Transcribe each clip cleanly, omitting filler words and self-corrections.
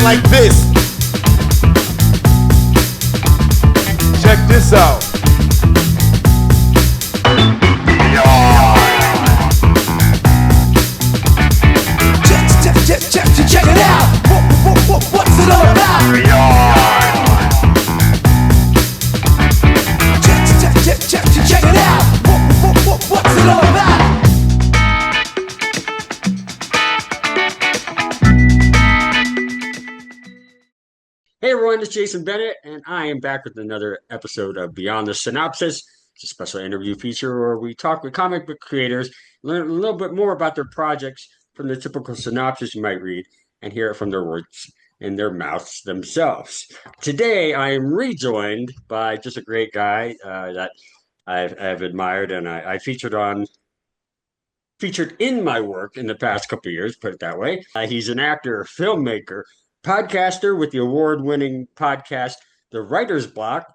like this. Check this out. Check it out. What's it all about? Check it out. What's it all about? Hey everyone, it's Jason Bennett, and I am back with another episode of Beyond the Synopsis. It's a special interview feature where we talk with comic book creators, learn a little bit more about their projects from the typical synopsis you might read, and hear it from their words in their mouths themselves. Today, I am rejoined by just a great guy that I've admired, and I featured in my work in the past couple of years, put it that way. He's an actor, filmmaker, podcaster with the award-winning podcast The Writer's Block,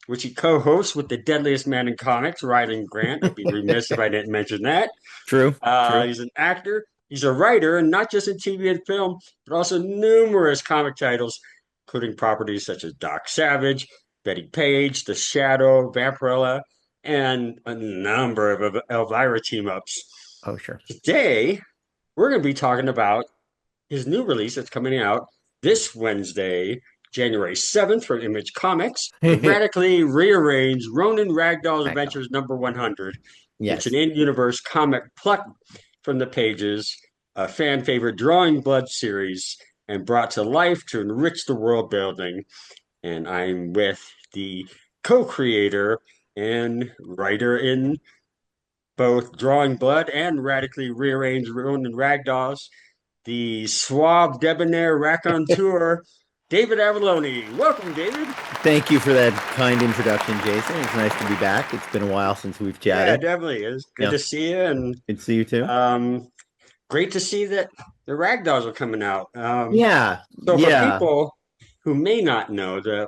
which he co-hosts with the Deadliest Man in comics, Rylend Grant. I'd be remiss if I didn't mention that. True. He's an actor. He's a writer, and not just in TV and film, but also numerous comic titles, including properties such as Doc Savage, Bettie Page, The Shadow, Vampirella, and a number of ELVIRA team-ups. Oh, sure. Today, we're going to be talking about his new release that's coming out this Wednesday, January 7th from Image Comics, Radically Rearranged Ronin Ragdoll's Adventures number 100. Yes. It's an in-universe comic plucked from the pages, a fan favorite Drawing Blood series, and brought to life to enrich the world building. And I'm with the co-creator and writer in both Drawing Blood and Radically Rearranged Ronin Ragdolls, the suave, debonair raconteur, David Avallone. Welcome, David. Thank you for that kind introduction, Jason. It's nice to be back. It's been a while since we've chatted. Yeah, definitely. It's good to see you. And good to see you too. Great to see that the Ragdolls are coming out. Yeah. So for people who may not know, the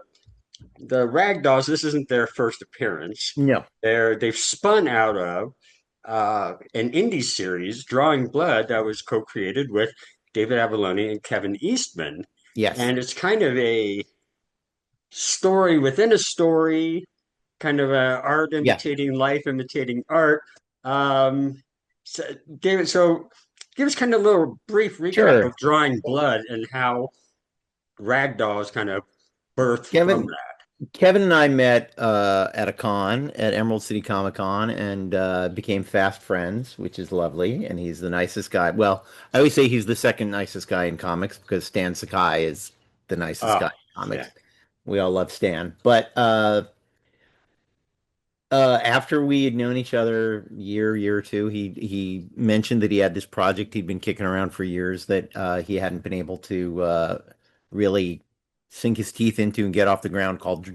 Ragdolls, this isn't their first appearance. No. They've spun out of an indie series, Drawing Blood, that was co-created with David Avallone and Kevin Eastman. Yes. And it's kind of a story within a story, kind of a art imitating life, imitating art. So, David, give us kind of a little brief recap of Drawing Blood and how Ragdolls kind of birthed from that. Kevin and I met at a con at Emerald City Comic Con and became fast friends, which is lovely. And he's the nicest guy. Well, I always say he's the second nicest guy in comics because Stan Sakai is the nicest guy in comics. Yeah. We all love Stan. But after we had known each other year or two, he mentioned that he had this project he'd been kicking around for years that he hadn't been able to really sink his teeth into and get off the ground, called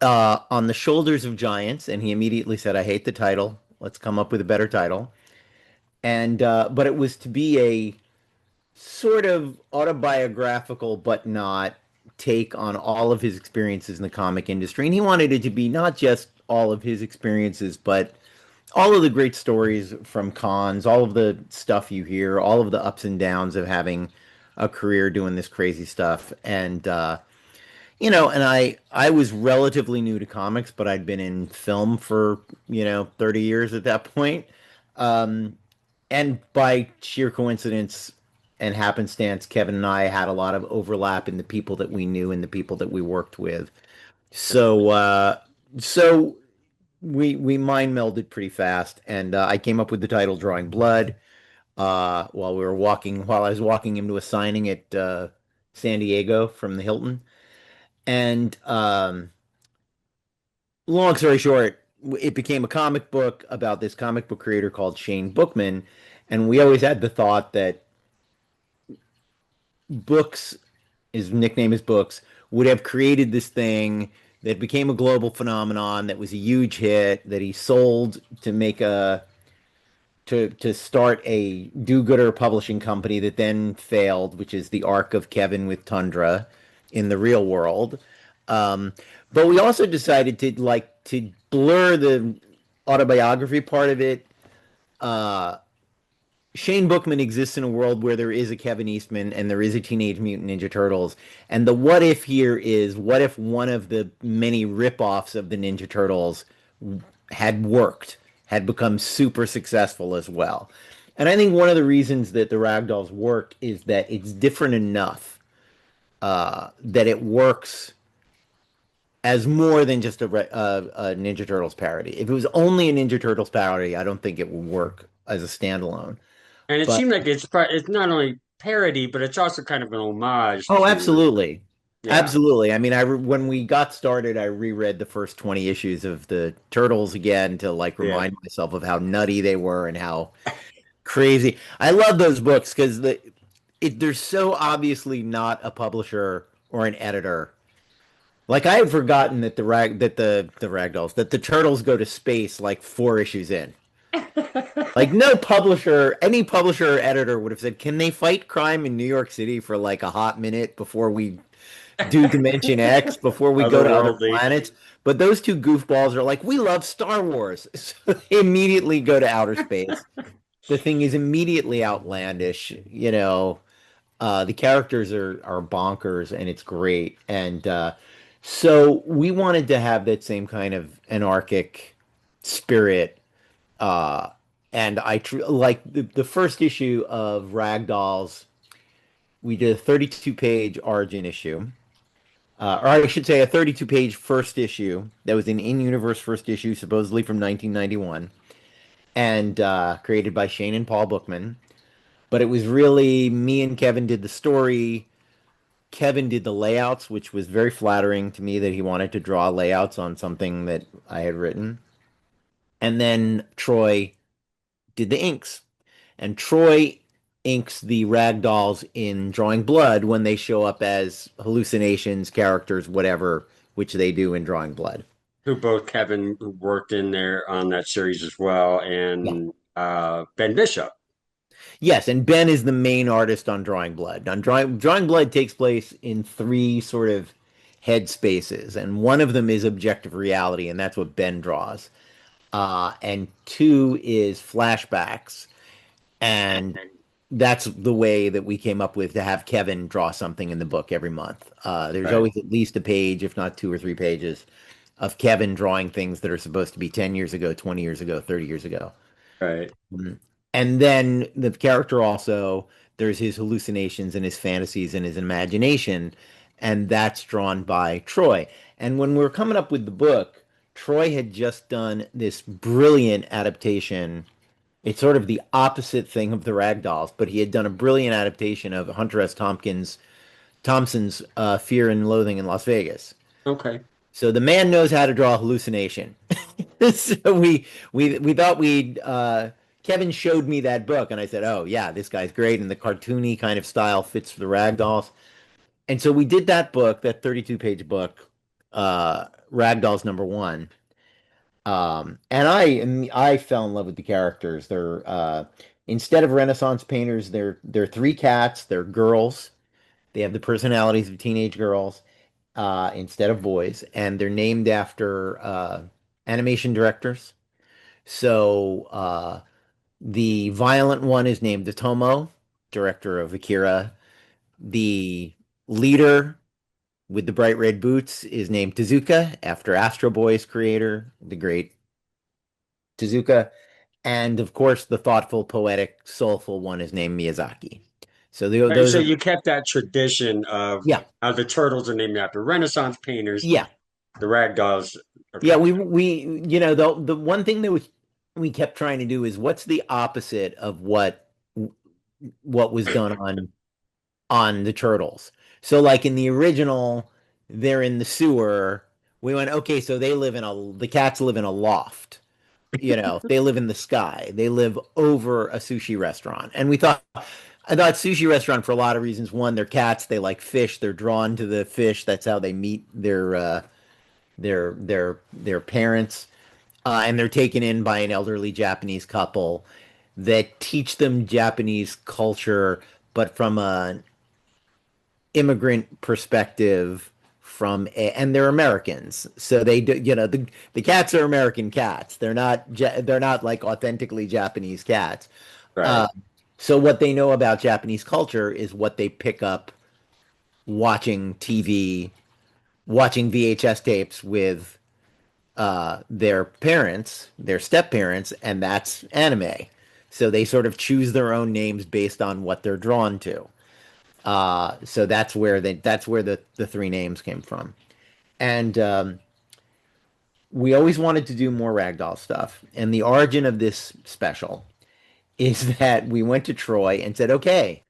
On the Shoulders of Giants. And he immediately said, I hate the title. Let's come up with a better title. And but it was to be a sort of autobiographical but not take on all of his experiences in the comic industry. And he wanted it to be not just all of his experiences, but all of the great stories from cons, all of the stuff you hear, all of the ups and downs of having a career doing this crazy stuff. And and I was relatively new to comics, but I'd been in film for 30 years at that point. And by sheer coincidence and happenstance, Kevin and I had a lot of overlap in the people that we knew and the people that we worked with. So we mind melded pretty fast, and I came up with the title Drawing Blood while I was walking him to a signing at San Diego from the Hilton. And long story short, it became a comic book about this comic book creator called Shane Bookman. And we always had the thought that Books, his nickname is Books, would have created this thing that became a global phenomenon, that was a huge hit, that he sold to make to start a do-gooder publishing company that then failed, which is the arc of Kevin with Tundra in the real world. But we also decided to blur the autobiography part of it. Shane Bookman exists in a world where there is a Kevin Eastman and there is a Teenage Mutant Ninja Turtles. And the what if here is what if one of the many rip-offs of the Ninja Turtles had worked, had become super successful as well. And I think one of the reasons that the Ragdolls work is that it's different enough that it works as more than just a Ninja Turtles parody. If it was only a Ninja Turtles parody, I don't think it would work as a standalone. And it But seemed like it's not only parody, but it's also kind of an homage oh, to, absolutely. yeah, Absolutely. I mean, when we got started, I reread the first 20 issues of the Turtles again to like yeah. remind myself of how nutty they were and how crazy. I love those books because they're so obviously not a publisher or an editor. Like I had forgotten that the Ragdolls that the Turtles go to space like 4 issues in. Like no publisher, any publisher or editor would have said, "Can they fight crime in New York City for like a hot minute before we do Dimension X, before we go to other Otherworldly. planets?" But those two goofballs are like, "We love Star Wars," so they immediately go to outer space. The thing is immediately outlandish, you know. The characters are bonkers, and it's great. And so we wanted to have that same kind of anarchic spirit. Uh, and like the first issue of Ragdolls, we did a 32-page origin issue. Or I should say a 32-page first issue that was an in-universe first issue, supposedly from 1991, and created by Shane and Paul Bookman. But it was really me and Kevin did the story. Kevin did the layouts, which was very flattering to me that he wanted to draw layouts on something that I had written. And then Troy did the inks. And Troy inks the rag dolls in Drawing Blood when they show up as hallucinations, characters, whatever, which they do in Drawing Blood. Who both Kevin worked in there on that series as well, Yeah. and Ben Bishop. Yes, and Ben is the main artist on Drawing Blood. On Drawing Blood takes place in three sort of head spaces, and one of them is objective reality, and that's what Ben draws. And two is flashbacks, and that's the way that we came up with to have Kevin draw something in the book every month. There's Right, always at least a page, if not 2 or 3 pages, of Kevin drawing things that are supposed to be 10 years ago, 20 years ago, 30 years ago. right. Mhm. And then the character also, there's his hallucinations and his fantasies and his imagination, and that's drawn by Troy. And when we were coming up with the book, Troy had just done this brilliant adaptation. It's sort of the opposite thing of the Ragdolls, but he had done a brilliant adaptation of Hunter S. Thompson's Fear and Loathing in Las Vegas. Okay. So the man knows how to draw a hallucination. So we thought we'd Kevin showed me that book and I said, "Oh yeah, this guy's great." And the cartoony kind of style fits for the Ragdolls. And so we did that book, that 32-page book, Ragdolls #1. And I fell in love with the characters. They're instead of Renaissance painters, they're three cats, they're girls. They have the personalities of teenage girls instead of boys, and they're named after animation directors. So the violent one is named Otomo, director of Akira. The leader with the bright red boots is named Tezuka, after Astro Boy's creator, the great Tezuka. And of course, the thoughtful, poetic, soulful one is named Miyazaki. So Right, those so are, you kept that tradition of yeah, how the turtles are named after Renaissance painters, yeah. the ragdolls. Yeah, Okay, the one thing that we kept trying to do is what's the opposite of what was done on the turtles. So like in the original, they're in the sewer. We went, okay, so the cats live in a loft. They live in the sky. They live over a sushi restaurant. And I thought sushi restaurant for a lot of reasons. One, they're cats, they like fish, they're drawn to the fish. That's how they meet their parents, and they're taken in by an elderly Japanese couple that teach them Japanese culture, but from an immigrant perspective. And they're Americans, so they do. The cats are American cats. They're not like authentically Japanese cats. right. So what they know about Japanese culture is what they pick up watching TV, watching VHS tapes with their parents, their step parents, and that's anime. So they sort of choose their own names based on what they're drawn to. So that's where the three names came from. And we always wanted to do more ragdoll stuff. And the origin of this special is that we went to Troy and said, okay,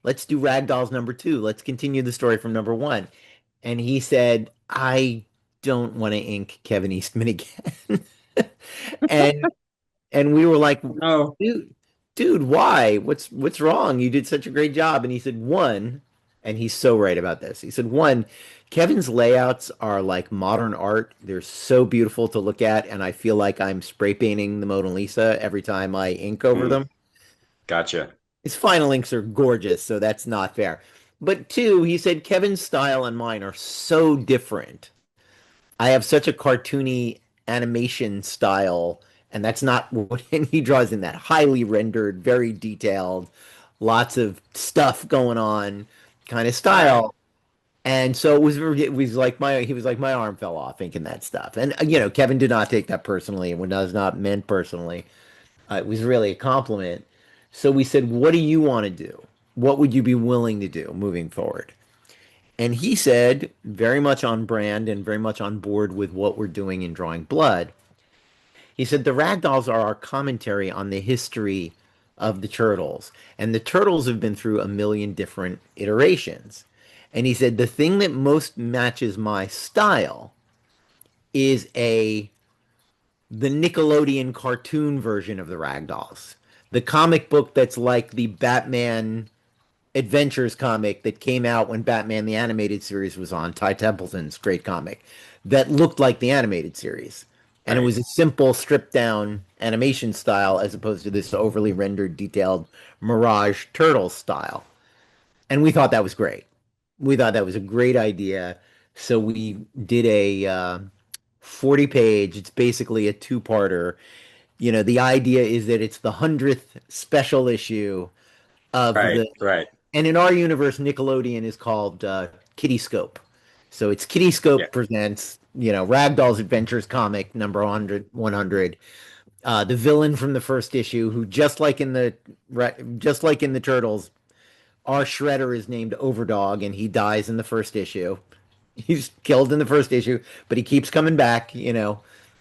let's do Ragdolls number two. Let's continue the story from number one. And he said, I don't want to ink Kevin Eastman again. and and we were like, No. dude, why? What's wrong? You did such a great job. And he said, one, and he's so right about this. He said, one, Kevin's layouts are like modern art. They're so beautiful to look at, and I feel like I'm spray painting the Mona Lisa every time I ink over Mm, them. gotcha. His final inks are gorgeous, so that's not fair. But two, he said Kevin's style and mine are so different. I have such a cartoony animation style, and that's not what he draws in that highly rendered, very detailed, lots of stuff going on kind of Right. style. And so it was like my arm fell off thinking that stuff. And Kevin did not take that personally. It was not meant personally. It was really a compliment. So we said, what do you want to do? What would you be willing to do moving forward? And he said, very much on brand and very much on board with what we're doing in Drawing Blood. He said, the ragdolls are our commentary on the history of the turtles. And the turtles have been through a million different iterations. And he said, the thing that most matches my style is the Nickelodeon cartoon version of the ragdolls. The comic book that's like the Batman Adventures comic that came out when Batman the Animated Series was on, Ty Templeton's great comic, that looked like the animated series. And it Right. was a simple, stripped down animation style as opposed to this overly rendered, detailed Mirage Turtle style. And we thought that was great. We thought that was a great idea. So we did a 40 page, it's basically a two-parter. The idea is that it's the 100th special issue of Right. the Right. and in our universe, Nickelodeon is called Kitty Scope. So it's Kitty Yeah. Scope presents, Ragdoll's Adventures comic number 100. The villain from the first issue, who just like in the Turtles, our Shredder is named Overdog, and he dies in the first issue. He's killed in the first issue, but he keeps coming back.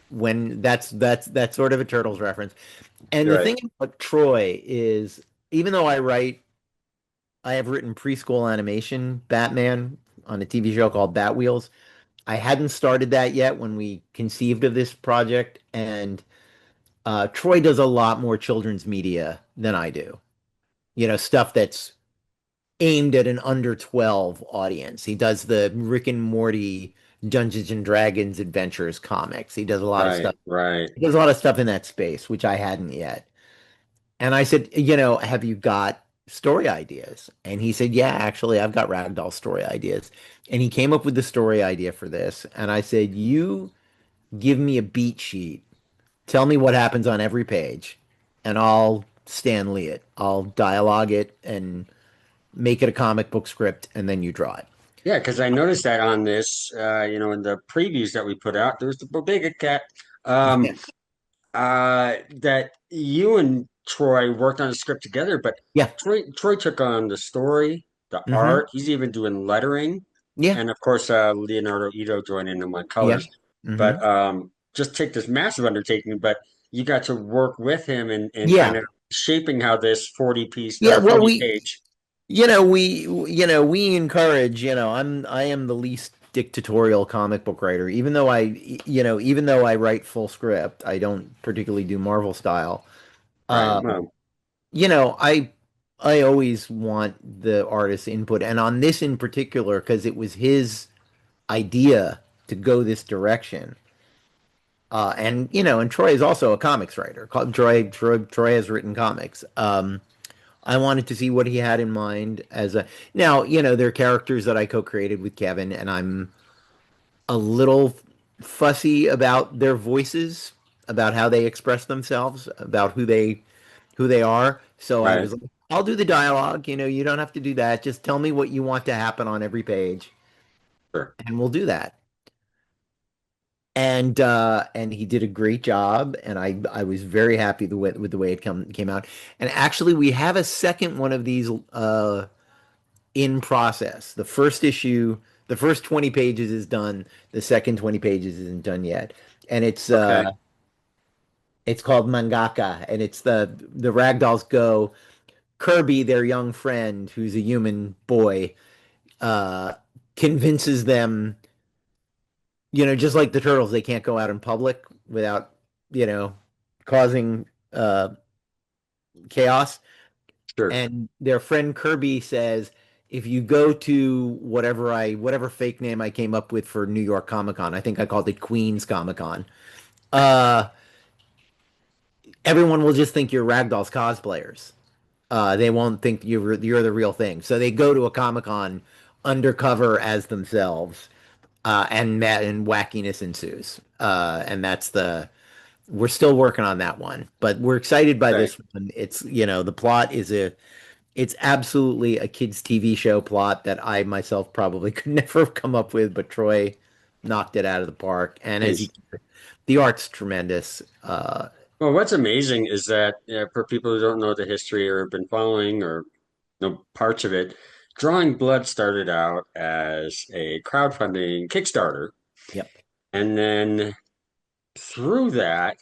When that's sort of a Turtles reference. And the Right. thing about Troy is, even though I have written preschool animation Batman on a TV show called Bat Wheels. I hadn't started that yet when we conceived of this project, and Troy does a lot more children's media than I do. Stuff that's aimed at an under 12 audience. He does the Rick and Morty Dungeons and Dragons Adventures comics. He does a lot of Right. stuff. Right. He does a lot of stuff in that space, which I hadn't yet. And I said, have you got story ideas? And he said, yeah, actually, I've got ragdoll story ideas. And he came up with the story idea for this. And I said, you give me a beat sheet. Tell me what happens on every page, and I'll Stan Lee it. I'll dialogue it and make it a comic book script, and then you draw it. Yeah, because I noticed that on this, in the previews that we put out, there's the bodega cat. Um, Yeah. that you and Troy worked on a script together, but Yeah. Troy took on the story, the Hmm. art. He's even doing lettering, Yeah. and of course, Leonardo Ito joined in on Yeah. colors. Hmm. But just take this massive undertaking. But you got to work with him and kind Yeah. of shaping how this 40 piece Yeah. or Well, 40 we page. we encourage, I am the least dictatorial comic book writer, even though I write full script, I don't particularly do Marvel style. Right. Uh, Well, you know, I I always want the artist's input, and on this in particular, because it was his idea to go this direction. And Troy is also a comics writer. Troy has written comics. I wanted to see what he had in mind as a now, there are characters that I co-created with Kevin, and I'm a little fussy about their voices, about how they express themselves, about who who they are. So I Right. was like, I'll do the dialogue. You don't have to do that. Just tell me what you want to happen on every page, Sure. and we'll do that. And he did a great job, and I was very happy with the way it came out. And actually, we have a second one of these in process. The first issue, the first 20 pages is done. The second 20 pages isn't done yet, and Okay. it's called Mangaka, and it's the Ragdolls go. Kirby, their young friend, who's a human boy, uh, convinces them, just like the turtles, they can't go out in public without, you know, causing chaos. Sure. And their friend Kirby says, if you go to whatever fake name I came up with for New York Comic Con, I think I called it Queens Comic Con, uh, everyone will just think you're Ragdoll's cosplayers. They won't think you're the real thing. So they go to a Comic Con undercover as themselves, and wackiness ensues. And that's the we're still working on that one, but we're excited by Right. this one. The plot it's absolutely a kids' TV show plot that I myself probably could never have come up with, but Troy knocked it out of the park. And Nice. the art's tremendous. Well, what's amazing is that for people who don't know the history or have been following or know parts of it, Drawing Blood started out as a crowdfunding Kickstarter, Yep. and then through that,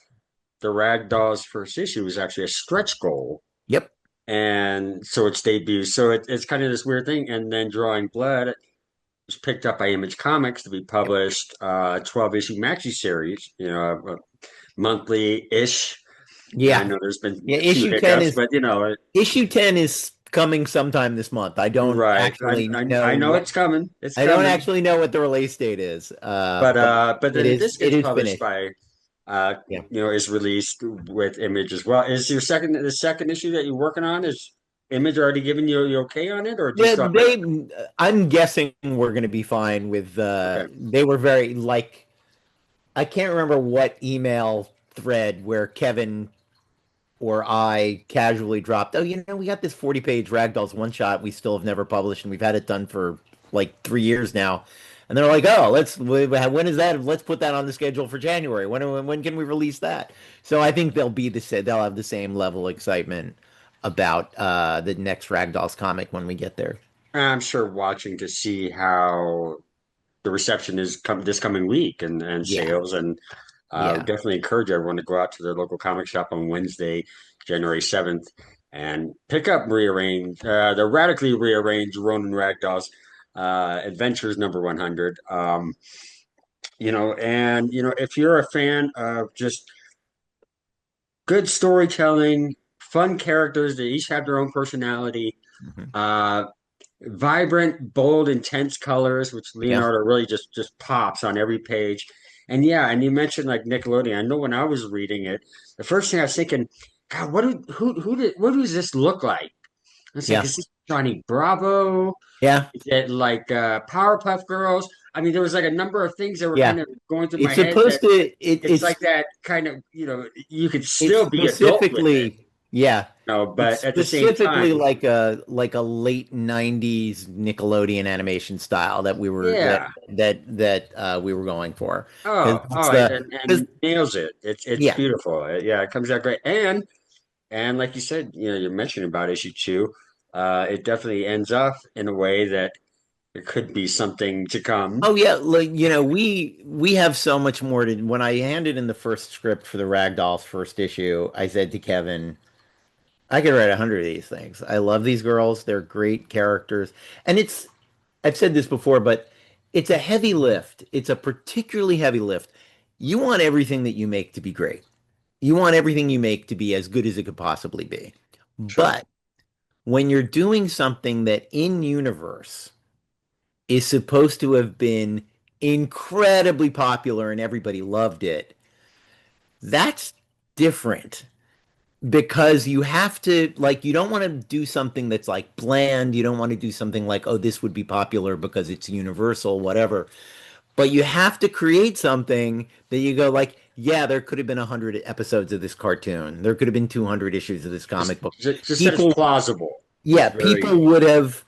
the Ragdoll's first issue was actually a stretch goal, Yep. and so it's debuted. So it's kind of this weird thing, and then Drawing Blood was picked up by Image Comics to be Yep. published, 12-issue maxi series, monthly-ish. I Yeah. know there's been Yeah. a few hiccups, but Issue 10 is coming sometime this month. right. I know it's coming. It's I don't coming. actually know what the release date is. But But it then is this it gets is published finished. by Yeah. is released with Image as well. Is the second issue that you're working on, is Image already giving you okay on it, or do you Yeah, still have to? I'm guessing we're going to be fine with Okay, they were very like I can't remember what email thread where Kevin or I casually dropped, oh, we got this 40-page Ragdolls one shot we still have never published, and we've had it done for like 3 years now. And they're like, oh, when is that? Let's put that on the schedule for January. When can we release that? So I think they'll have the same level of excitement about the next Ragdolls comic when we get there. I'm sure watching to see how the reception is this coming week and Yeah, sales, and yeah. definitely encourage everyone to go out to their local comic shop on Wednesday, January 7th, and pick up the radically rearranged Ronin Ragdolls Adventures number 100. If you're a fan of just good storytelling, fun characters that each have their own personality, Mhm. uh, vibrant, bold, intense colors, which Yeah. Leonardo really just pops on every page. And yeah, and you mentioned like Nickelodeon. I know when I was reading it, the first thing I was thinking, God, what does this look like? I was like, Yeah. is this Johnny Bravo? Yeah. Is it like Powerpuff Girls? I mean, there was like a number of things that were kind Yeah. of going through my It's head supposed that to it's like that kind of, you could it's still be adult with it, specifically yeah. It's but at the same specifically time, like a late 90s Nickelodeon animation style that yeah. we were going for. Because Oh, it's oh, the and 'cause- nails it. It's yeah. beautiful. Yeah, it comes out great. And like you said, you're mentioning about issue two. It definitely ends up in a way that it could be something to come. Oh yeah, like we have so much more to when I handed in the first script for the Ragdolls first issue, I said to Kevin, I could write 100 of these things. I love these girls. They're great characters. And I've said this before, but it's a heavy lift. It's a particularly heavy lift. You want everything that you make to be great. You want everything you make to be as good as it could possibly be. Sure. But when you're doing something that in universe is supposed to have been incredibly popular and everybody loved it, that's different because you have to you don't want to do something that's like bland. You don't want to do something like, oh, this would be popular because it's universal, whatever. But you have to create something that you go like, yeah, there could have been 100 episodes of this cartoon. There could have been 200 issues of this comic book. Just that it's People, plausible. It's yeah, very people would have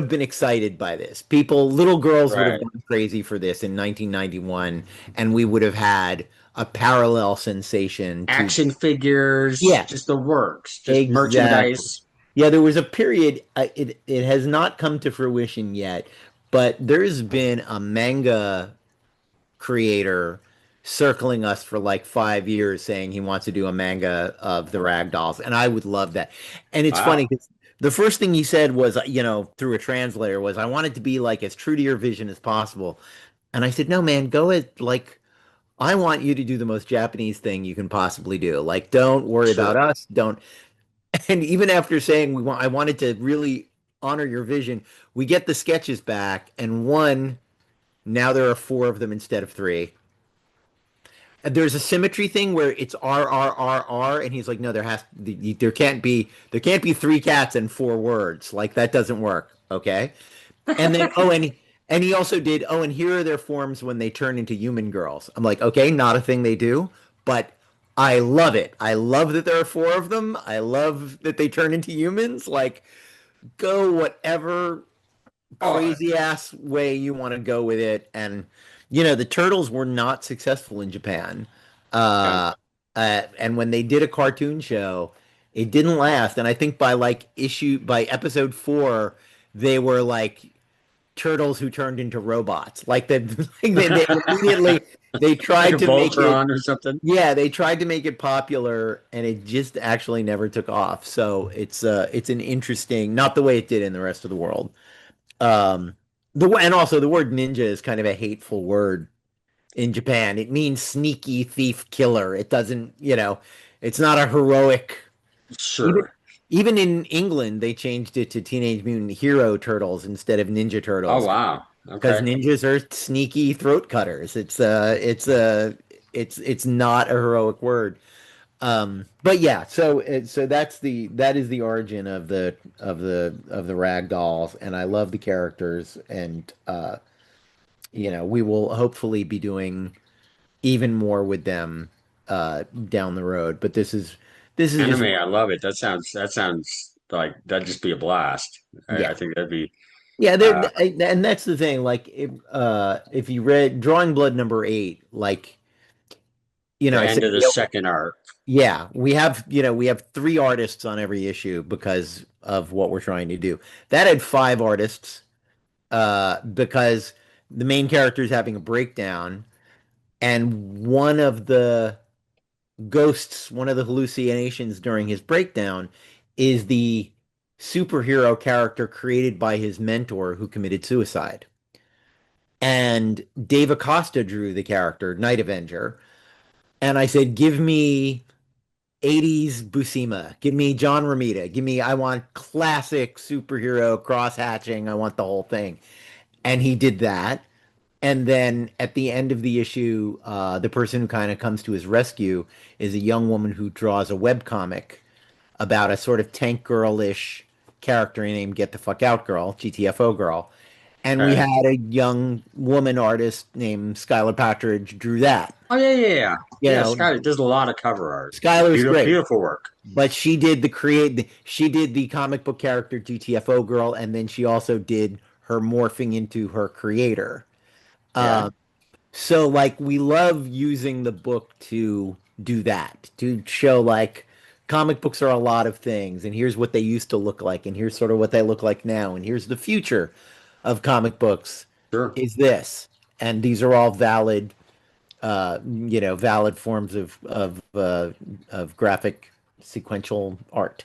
been excited by this. Little girls would have right. gone crazy for this in 1991, and we would have had a parallel sensation to, Action figures, yeah, just the works, just exactly. merchandise. Yeah, there was a period, it has not come to fruition yet, but there's been a manga creator circling us for like 5 years saying he wants to do a manga of the Ragdolls, and I would love that. And it's funny Wow. because the first thing he said was, through a translator, was, "I want it to be like as true to your vision as possible." And I said, "No, man, go at like I want you to do the most Japanese thing you can possibly do. Like, don't worry about Sure. us. Don't." And even after saying I wanted to really honor your vision, we get the sketches back, and now there are four of them instead of three. There's a symmetry thing where it's R, and he's like, no, there can't be three cats and four words. Like that doesn't work. Okay. And then and he also did, and here are their forms when they turn into human girls. I'm like, okay, not a thing they do, but I love it. I love that there are four of them. I love that they turn into humans. Like, go whatever Oh, crazy ass way you want to go with it. And the turtles were not successful in Japan. yeah. And when they did a cartoon show, it didn't last. And I think by episode four, they were like turtles who turned into robots. Like that, they immediately they Like a tried to make it. Voltron or something. Yeah, they tried to make it popular, and it just actually never took off. So it's an interesting, not the way it did in the rest of the world. Um, and also the word ninja is kind of a hateful word in Japan. It means sneaky thief killer. It doesn't, it's not a heroic. Even Sure. even in England, they changed it to Teenage Mutant Hero Turtles instead of Ninja Oh Turtles wow. because Okay. ninjas are sneaky throat cutters. It's not a heroic word. But yeah, so that is the origin of the rag dolls, and I love the characters, and we will hopefully be doing even more with them down the road. But this is just Anime, I love it. That sounds like that'd just be a blast. I yeah. think that'd be Yeah, uh and that's the thing. Like, if you read Drawing Blood number 8, like, the I said, end of the second arc. yeah, we have 3 artists on every issue because of what we're trying to do. That had 5 artists, because the main character is having a breakdown, and one of the hallucinations during his breakdown is the superhero character created by his mentor who committed suicide. And Dave Acosta drew the character, Night Avenger. And I said, give me 80s Buscema. Give me John Romita. I want classic superhero cross hatching. I want the whole thing. And he did that. And then at the end of the issue, the person who kind of comes to his rescue is a young woman who draws a webcomic about a sort of tank girl-ish character named Get the Fuck Out Girl, GTFO Girl. And we Okay. had a young woman artist named Skylar Patridge drew that. Oh yeah, yeah, yeah. You Yeah, know, Scott does a lot of cover art. Skylar's Beautiful, great, beautiful work. but she did the comic book character GTFO Girl, and then she also did her morphing into her creator. Yeah, So like we love using the book to do that, to show like comic books are a lot of things, and here's what they used to look like, and here's sort of what they look like now, and here's the future of comic books sure. is this. And these are all valid forms of graphic sequential art,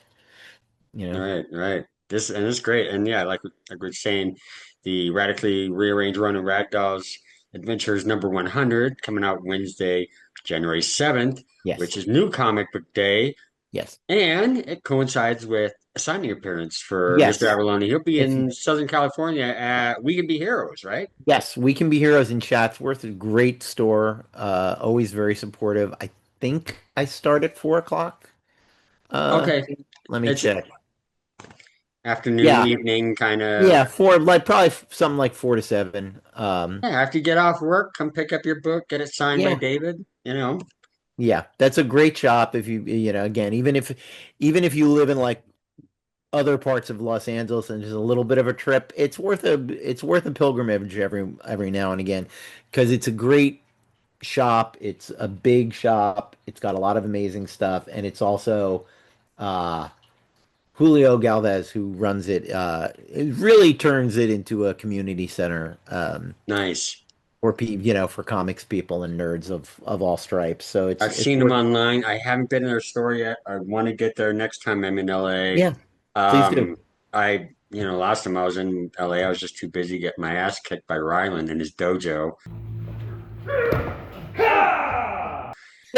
you know. Right, right. This and it's great. And yeah, like we're saying, the radically rearranged Ronin Ragdoll's Adventures number 100 coming out Wednesday, January 7th, Yes. which is New Comic Book Day. Yes. And it coincides with a signing appearance for Mr. Yes. Avallone. He'll be It's in Southern California at We Can Be Heroes, right? Yes, We Can Be Heroes in Chatsworth, a great store. Always very supportive. I think I start at 4 o'clock. Uh, Okay. let me It's check. afternoon, Yeah, evening kind of. yeah, four like probably something like 4 to 7. Yeah, after you get off work, come pick up your book, get it signed by Yeah, David. yeah, that's a great shop if you know, again, even if you live in like other parts of Los Angeles and just a little bit of a trip, it's worth a pilgrimage every now and again because it's a great shop. It's a big shop. It's got a lot of amazing stuff, and it's also uh Julio Galvez who runs it. It really turns it into a community center Nice. for comics people and nerds of all stripes. So it's I've it's seen them worth. online. I haven't been in their store yet. I want to get there next time I'm in LA. Yeah, please do. Um, last time I was in LA, I was just too busy getting my ass kicked by Rylend in his dojo.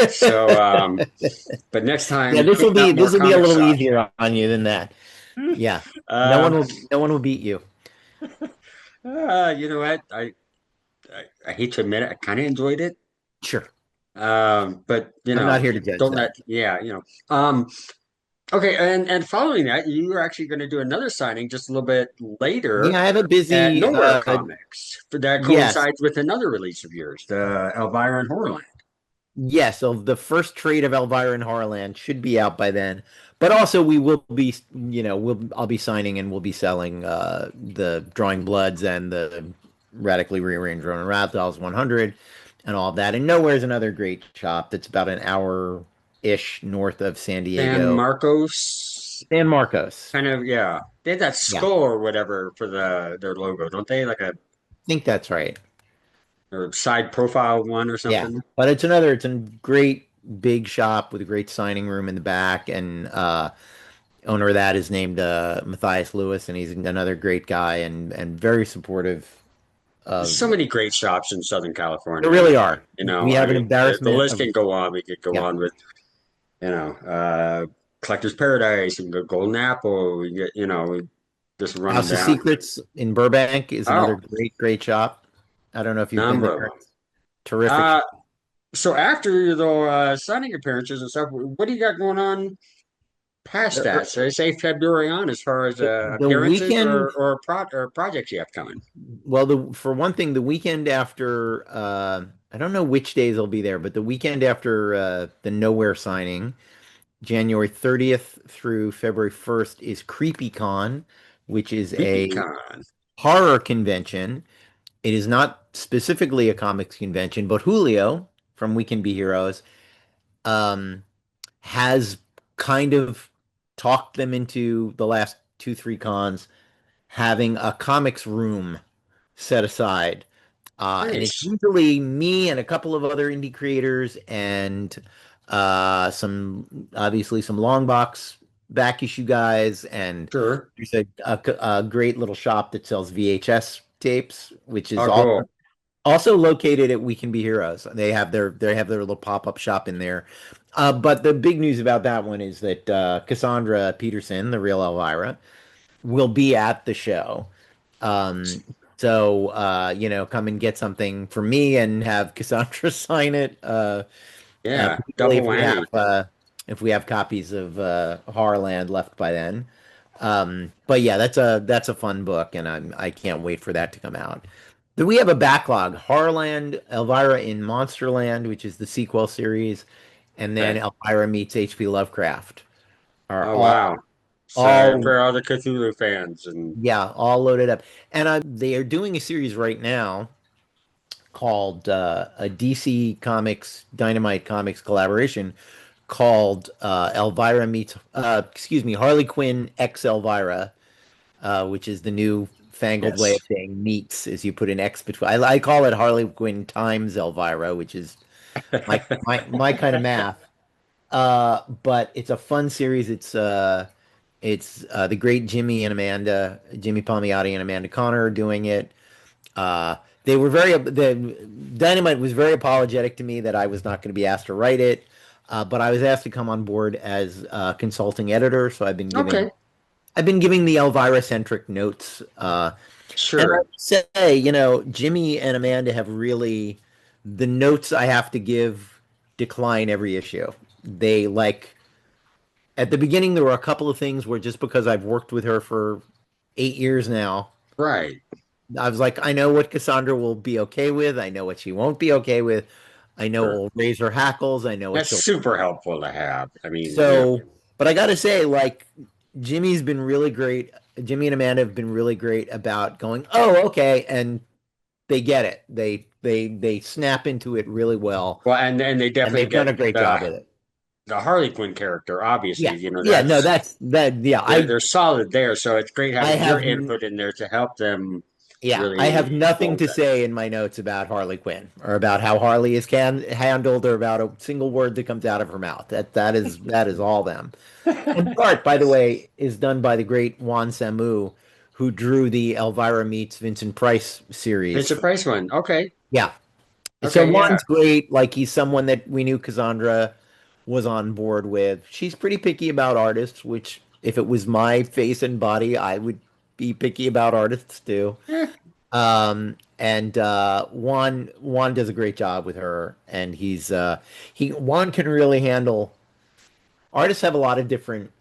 So, but next Yeah, time, this will putting be out more this will be a comic little shops. easier on you than that. Yeah, no Uh, one will no one will beat you. you know what? I hate to admit it, I kind of enjoyed it. Sure, But I'm not here to judge don't that. let, yeah, okay. And following that, you are actually going to do another signing just a little bit later Yeah, I have a at busy. Nowhere Comics that Yes, coincides with another release of yours, the Elvira and Horrorland. yes. So the first trade of Elvira and Horrorland should be out by then. But also we will be, I'll be signing and we'll be selling the Drawing Bloods and the Radically Rearranged Ronin Ragdolls 100 and all of that. And Nowhere is another great shop that's about an hour-ish north of San San Diego. Marcos, San Marcos. kind of, yeah. They had that Yeah, I skull or whatever for their logo, don't they? Like a think that's right. or side profile one or Yeah, something. but it's a great big shop with a great signing room in the back, and owner of that is named Matthias Lewis, and he's another great guy and very supportive There's so of. many great shops in Southern There California, really man. are. We I have an mean, the embarrassment list of. can go on. We could go Yeah, on with, you know, uh, Collector's Paradise, we can go Golden Apple. We get, we just run them House of down. Secrets in Burbank is another Oh, great shop. I don't know if you've been number of there. them. Terrific Uh, shop. so after the signing appearances and stuff, what do you got going on past The, that? So I say February on as far as the appearances weekend. or projects you have coming. Well, for one thing, the weekend after, I don't know which days I'll be there, but the weekend after the Nowhere signing, January 30th through February 1st is CreepyCon, which is a BeatCon. horror convention. It is not specifically a comics convention, but Julio from We Can Be Heroes um, has kind of talked them into the last 2, 3 cons having a comics room set aside. And it's Nice. usually me and a couple of other indie creators and obviously some long box back issue guys. And Sure. there's a great little shop that sells VHS tapes, which is Oh, cool. also located at We Can Be Heroes. They have their little pop-up shop in there. But the big news about that one is that Cassandra Peterson, the real Elvira, will be at the show. Um, so come and get something for me and have Cassandra sign it. Yeah, Particularly double whammy. if we have copies of Horrorland left by then. But yeah, that's a fun book, and I can't wait for that to come out. Then we have a backlog: Horrorland, Elvira in Monsterland, which is the sequel series, and then Okay. Elvira meets H.P. Lovecraft are Oh, all wow. So all for all the Cthulhu fans and yeah, all loaded up. And they are doing a series right now called a DC Comics Dynamite Comics collaboration called Elvira meets excuse me, Harley Quinn X Elvira, which is the new fangled way yes. of saying meets, as you put an X between. I call it Harley Quinn times Elvira, which is my kind of math. But it's a fun series. It's the great Jimmy Palmiotti and Amanda Connor doing it. The Dynamite was very apologetic to me that I was not going to be asked to write it, but I was asked to come on board as consulting editor. So Okay. I've been giving the Elvira centric notes. And I Sure. would say, Jimmy and Amanda have really the notes I have to give decline every issue. They like At the beginning, there were a couple of things where just because I've worked with her for 8 years now, Right. I was like, I know what Cassandra will be okay with. I know what she won't be okay with. I know it Sure. will raise her hackles. I know what That's she'll. super helpful to have. I mean, So, but I got to say, like, Jimmy's been really great. Jimmy and Amanda have been really great about going, oh, okay, and they get it. They snap into it really well, well, and they and definitely they've done get a great job with it. the Harley Quinn character, obviously, Yeah, yeah, no, that's that. Yeah, they're solid there. So it's great I having your have input in there to help them Yeah, I really have nothing mold to that. say in my notes about Harley Quinn or about how Harley is handled or about a single word that comes out of her mouth. That is all them. And the art, by the way, is done by the great Juan Samu, who drew the Elvira meets Vincent Price series. It's a price one. Okay. Yeah. So Okay. Yeah. Juan's great. Like he's someone that we knew Cassandra was on board with. She's pretty picky about artists, which if it was my face and body, I would be picky about artists too. Eh, And Juan does a great job with her, and he Juan can really handle. Artists have a lot of different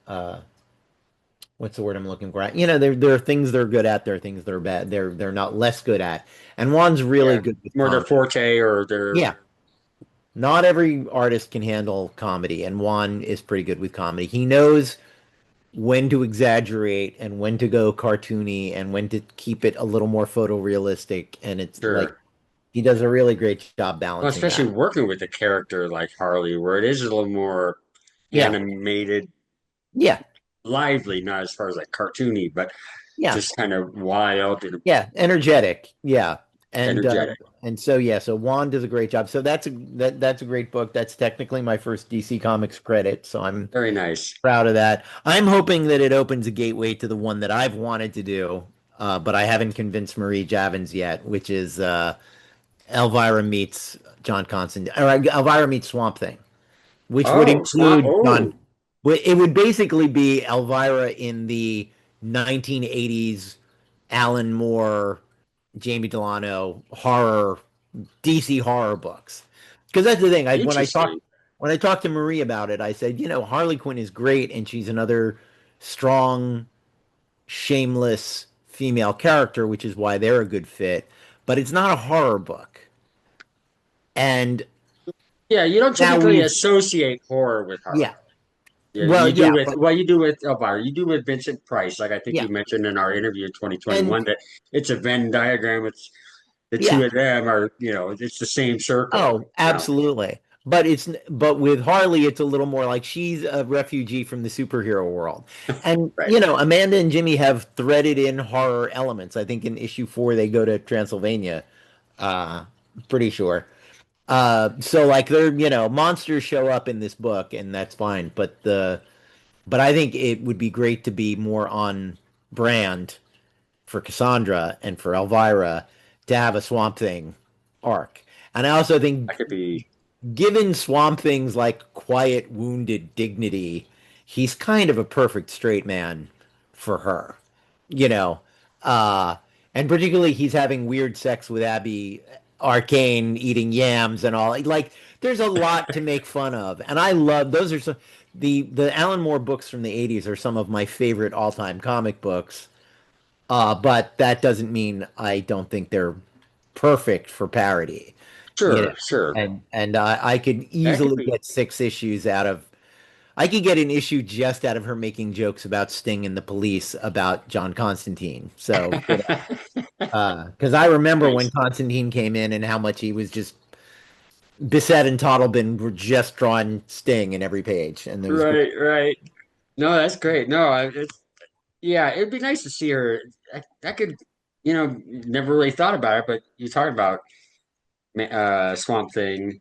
what's the word I'm looking for? There are things they're good at, there are things they're bad. They're not less good at, and Juan's really yeah. good with More their comedy. forte or their Yeah, not every artist can handle comedy, and Juan is pretty good with comedy. He knows when to exaggerate and when to go cartoony and when to keep it a little more photorealistic, and it's like sure. he does a really great job Well, balancing especially that. working with a character like Harley, where it is a little more Yeah. animated, Yeah. lively, not as far as like cartoony, but Yeah. just kind of wild and Yeah. Energetic. Yeah. And energetic. so yeah, so Juan does a great job. So that's a great book. That's technically my first DC Comics credit, so I'm Very nice. proud of that. I'm hoping that it opens a gateway to the one that I've wanted to do, but I haven't convinced Marie Javins yet, which is Elvira meets John Constantine, or Elvira meets Swamp Thing, which would Oh, swamp. include John. Oh, It would basically be Elvira in the 1980s Alan Moore, Jamie Delano horror, DC horror books. Because that's the thing. interesting. When I talked to Marie about it, I said, Harley Quinn is great, and she's another strong, shameless female character, which is why they're a good fit. But it's not a horror book. And Yeah, you don't now typically associate horror with horror. yeah. Yeah, Well, you do yeah, with but you do with Elvira, you do with Vincent Price. Like I think yeah, you mentioned in our interview in and 2021 that it's a Venn diagram. It's the two yeah. of them are, it's the same circle. Oh, absolutely. But with Harley, it's a little more like she's a refugee from the superhero world. And Right. Amanda and Jimmy have threaded in horror elements. I think in issue 4 they go to Transylvania. Uh Pretty sure. So like they're, monsters show up in this book and that's fine. But I think it would be great to be more on brand for Cassandra and for Elvira to have a Swamp Thing arc. And I also think That could be given Swamp Thing's like quiet, wounded dignity, he's kind of a perfect straight man for her, you know. Uh, and particularly he's having weird sex with Abby Arcane, eating yams and all. Like, there's a lot to make fun of, and I love those. Are some the Alan Moore books from the '80s are some of my favorite all time comic books. But that doesn't mean I don't think they're perfect for parody, you know. sure, sure. And I could That could easily be get 6 issues out of. I could get an issue just out of her making jokes about Sting and the police about John Constantine. So, because I remember when nice. Constantine came in and how much he was just Bissett and Toddleben were just drawing Sting in every page, and it was great. Right, right. No, that's great. No, yeah, it'd be nice to see her. I could, never really thought about it, but you talk about Swamp Thing.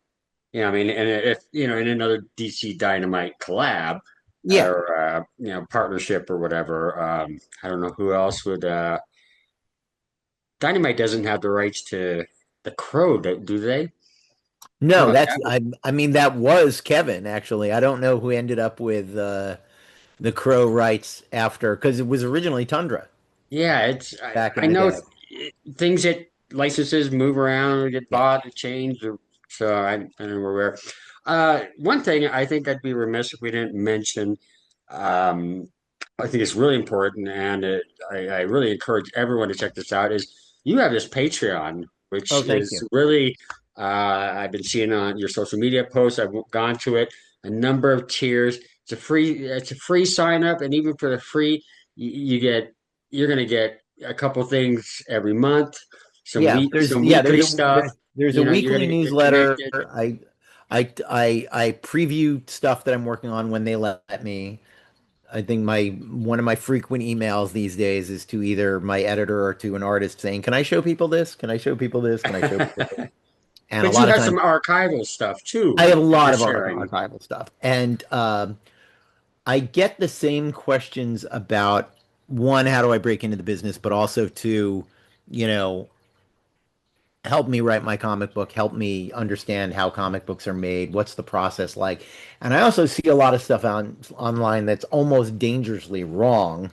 I mean, and if in another DC Dynamite collab Yeah. or partnership or whatever, I don't know who else would. Dynamite doesn't have the rights to the Crow, do they? How No, about that's that? I mean that was Kevin actually. I don't know who ended up with the Crow rights after because it was originally Tundra Yeah, back I in the know day. things that licenses move around or get Yeah. bought and changed, so I don't know where. One thing I think I'd be remiss if we didn't mention. um, I think it's really important, and I really encourage everyone to check this out. Is you have this Patreon, which Oh, thank is you. really I've been seeing on your social media posts. I've gone to it, a number of tiers. It's a free sign up, and even for the free, you get you're going to get a couple things every month, Yeah, some yeah, weekly stuff. there's a You know, you're weekly going to get newsletter. connected. I preview stuff that I'm working on when they let me. I think my one of my frequent emails these days is to either my editor or to an artist saying, "Can I show people this? Can I show people this? Can I show people this?" And a But you lot of have times some archival stuff I too have a that you're lot of sharing. archival stuff. And I get the same questions about one, how do I break into the business, but also two, you know, help me write my comic book, help me understand how comic books are made, what's the process like. And I also see a lot of stuff online that's almost dangerously wrong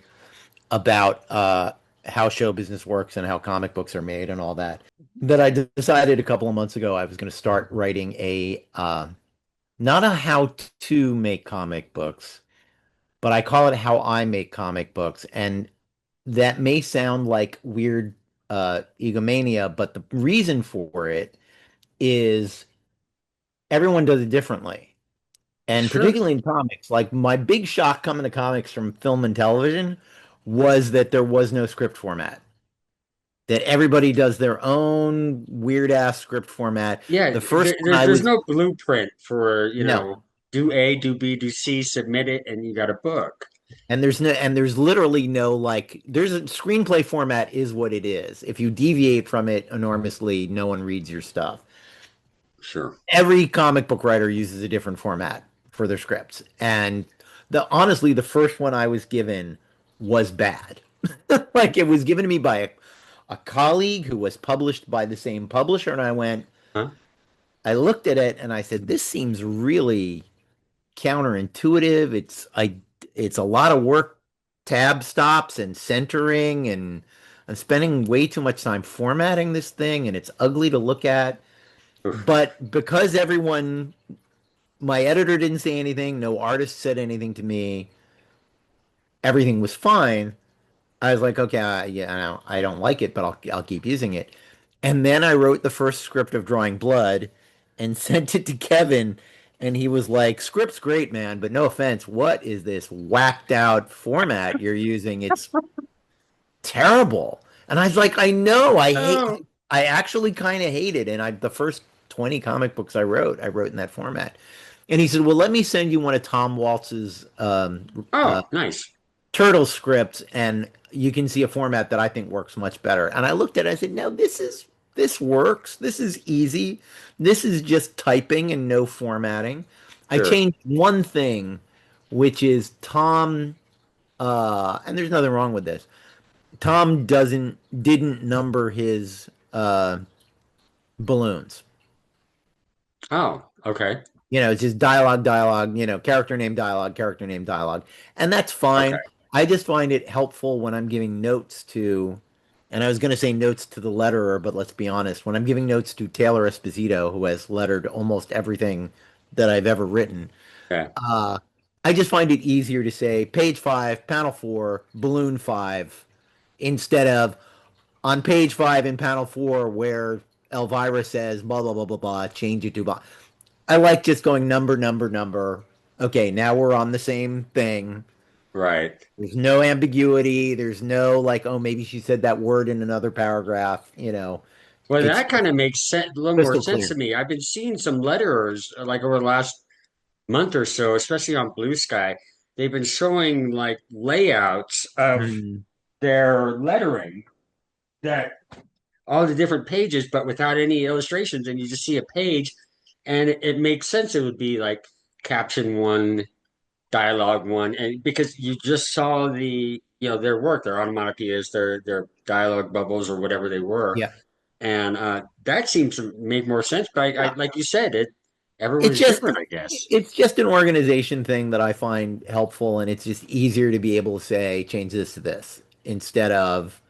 about how show business works and how comic books are made and all that. That I decided a couple of months ago I was going to start writing a not a how to make comic books, but I call it how I make comic books. And that may sound like weird egomania, but the reason for it is everyone does it differently. And Sure. particularly in comics, like my big shock coming to comics from film and television was that there was no script format. That everybody does their own weird ass script format. Yeah, The first one I there's was no blueprint for, no, do A, do B, do C, submit it, and you got a book. and there's literally no like there's a screenplay format is what it is. If you deviate from it enormously, no one reads your stuff. Sure. Every comic book writer uses a different format for their scripts. And the honestly, the first one I was given was bad. Like it was given to me by a colleague who was published by the same publisher, and Huh? I looked at it and I said, this seems really counterintuitive. It's a lot of work, tab stops and centering, and I'm spending way too much time formatting this thing, and it's ugly to look at. Oof. But because everyone my editor didn't say anything, no artist said anything to me, everything was fine. I was like, okay, yeah, I don't like it, but I'll keep using it. And then I wrote the first script of Drawing Blood and sent it to Kevin, and he was like, "Script's great, man, but no offense, what is this whacked out format you're using? It's terrible." And I was like, "I know, Oh, I actually kind of hate it." And the first 20 comic books I wrote in that format. And he said, "Well, let me send you one of Tom Waltz's oh, nice. turtle scripts, and you can see a format that I think works much better." And I looked at it, I said, "No, this works. This is easy. This is just typing and no formatting." I Sure. changed one thing, which is Tom, and there's nothing wrong with this. Tom didn't number his balloons. Oh, okay. It's just dialogue, dialogue, character name, dialogue, character name, dialogue. And that's Okay. fine. I just find it helpful when I'm giving notes to, and I was going to say notes to the letterer, but let's be honest, when I'm giving notes to Taylor Esposito, who has lettered almost everything that I've ever written, Yeah. uh, I just find it easier to say page five, panel four, balloon five, instead of on page five in panel four where Elvira says blah, blah, blah, blah, blah, change it to blah. I like just going number, number, number. Okay, now we're on the same thing. Right. There's no ambiguity. There's no like, oh, maybe she said that word in another paragraph. Well, It's that kind of makes sense, a little more crystal sense to clear. me. I've been seeing some letterers like over the last month or so, especially on Blue Sky. They've been showing like layouts of Mm, their lettering that all the different pages, but without any illustrations, and you just see a page, and it makes sense. It would be like caption one, dialogue one, and because you just saw their work, their onomatopoeias, their dialogue bubbles or whatever they were, yeah. and that seems to make more sense. But Yeah. like you said, It's everyone's just different, I guess. it's just an organization thing that I find helpful, and it's just easier to be able to say change this to this instead of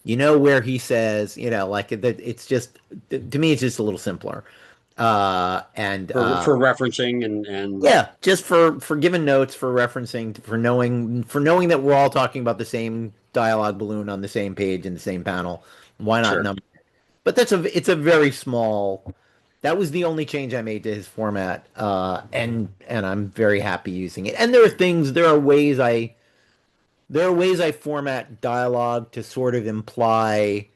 where he says, like that. It's just to me, it's just a little simpler. And For referencing and yeah, just for giving notes, for referencing, for knowing that we're all talking about the same dialogue balloon on the same page in the same panel. Why not sure. number? But it's a very small. That was the only change I made to his format, and I'm very happy using it. And there are ways I format dialogue to sort of imply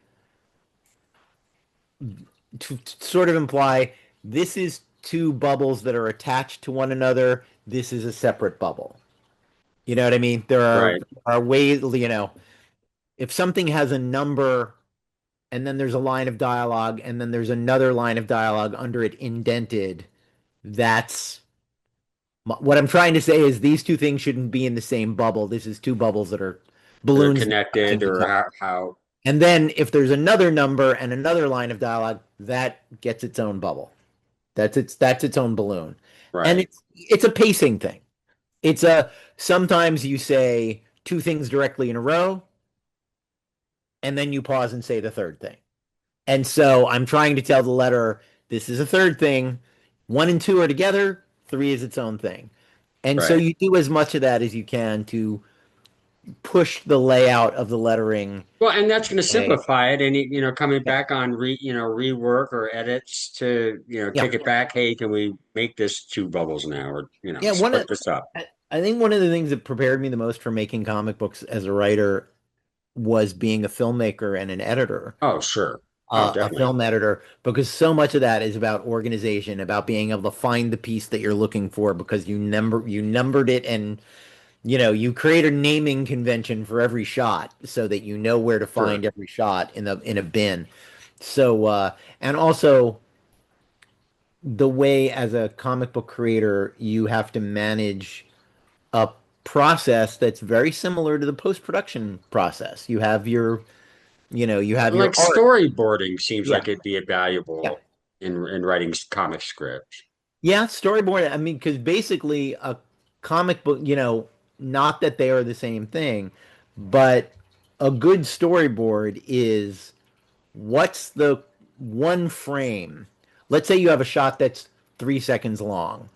this is two bubbles that are attached to one another. This is a separate bubble. You know what I mean? Right. Are ways, if something has a number and then there's a line of dialogue and then there's another line of dialogue under it indented, that's what I'm trying to say is these two things shouldn't be in the same bubble. This is two bubbles that are That are balloons touching connected each or other. how And then if there's another number and another line of dialogue, that gets its own bubble. That's its own balloon. And right. it's a pacing thing. It's a sometimes you say two things directly in a row, and then you pause and say the third thing. And so I'm trying to tell the letter this is a third thing. One and two are together, three is its own thing. And so Right. you do as much of that as you can to push the layout of the lettering. Well, and that's going to Way. simplify it. And coming Yeah. back on rework or edits to Yeah. kick it back. Hey, can we make this two bubbles now, or Yeah. split this up? I think one of the things that prepared me the most for making comic books as a writer was being a filmmaker and an editor, Oh, sure. Oh, a definitely. film editor, because so much of that is about organization, about being able to find the piece that you're looking for because you numbered it and you create a naming convention for every shot so that you know where to Sure. find every shot in a bin. So and also the way as a comic book creator you have to manage a process that's very similar to the post-production process. You have your Like art. storyboarding seems Yeah. like it'd be Yeah. valuable in writing comic scripts. Yeah, storyboard. I mean, because basically a comic book, not that they are the same thing, but a good storyboard is what's the one frame? Let's say you have a shot that's 3 seconds long.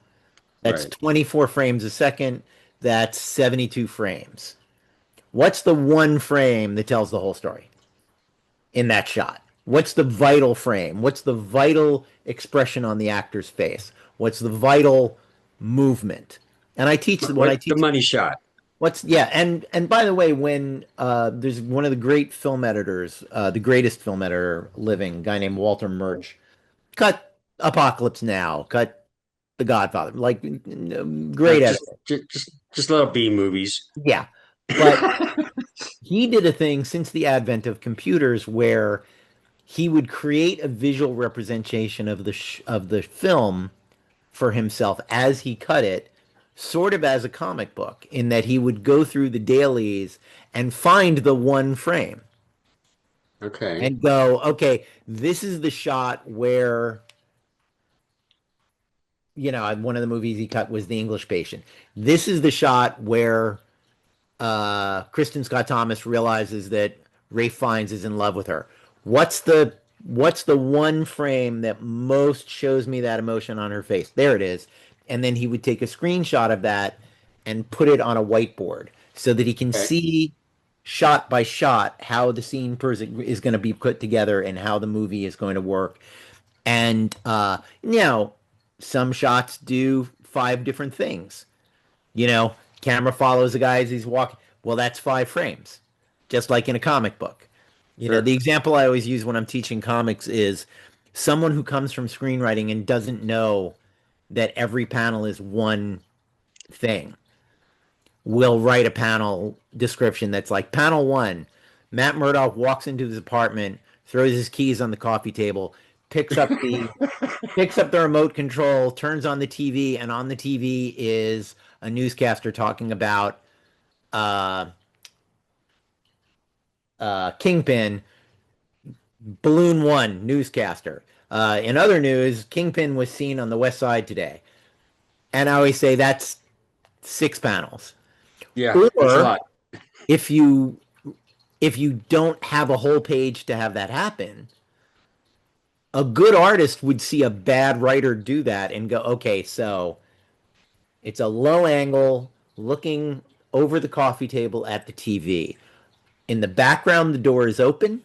That's Right. 24 frames a second. That's 72 frames. What's the one frame that tells the whole story in that shot? What's the vital frame? What's the vital expression on the actor's face? What's the vital movement? And when I What the teach money shot? what's yeah, and by the way, when there's one of the great film editors, the greatest film editor living, a guy named Walter Murch, cut Apocalypse Now, cut The Godfather, like Uh, great just, editor. just little B movies. Yeah. But he did a thing since the advent of computers where he would create a visual representation of of the film for himself as he cut it, sort of as a comic book, in that he would go through the dailies and find the one frame Okay. and go, okay, this is the shot where, one of the movies he cut was The English Patient. This is the shot where Kristen Scott Thomas realizes that Rafe Fiennes is in love with her. What's the what's the one frame that most shows me that emotion on her face? There it is. And then he would take a screenshot of that and put it on a whiteboard so that he can Okay. see shot by shot how the scene is going to be put together and how the movie is going to work. And some shots do five different things. Camera follows the guy as he's walking. Well, that's 5 frames, just like in a comic book. Sure. The example I always use when I'm teaching comics is someone who comes from screenwriting and doesn't know that every panel is one thing will write a panel description that's like panel one. Matt Murdock walks into his apartment, throws his keys on the coffee table, picks up the picks up the remote control, turns on the TV, and on the TV is a newscaster talking about uh, Kingpin, Balloon One newscaster. In other news, Kingpin was seen on the West Side today. And I always say that's 6 panels. Yeah, that's a Or lot. if you don't have a whole page to have that happen, a good artist would see a bad writer do that and go, okay, so it's a low angle looking over the coffee table at the TV. In the background, the door is open.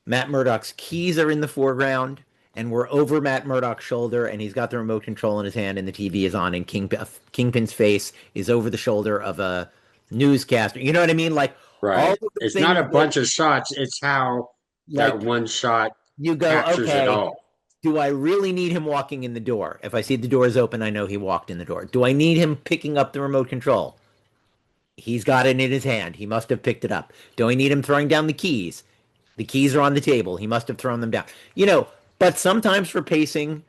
Matt Murdock's keys are in the foreground, and we're over Matt Murdock's shoulder, and he's got the remote control in his hand, and the TV is on, and Kingpin's face is over the shoulder of a newscaster. You know what I mean? Like all Right. of the It's not things a that, bunch of shots, it's how that like, one shot you go, captures it okay, all. do I really need him walking in the door? If I see the door is open, I know he walked in the door. Do I need him picking up the remote control? He's got it in his hand. He must have picked it up. Do I need him throwing down the keys? The keys are on the table. He must have thrown them down. You know, but sometimes for pacing,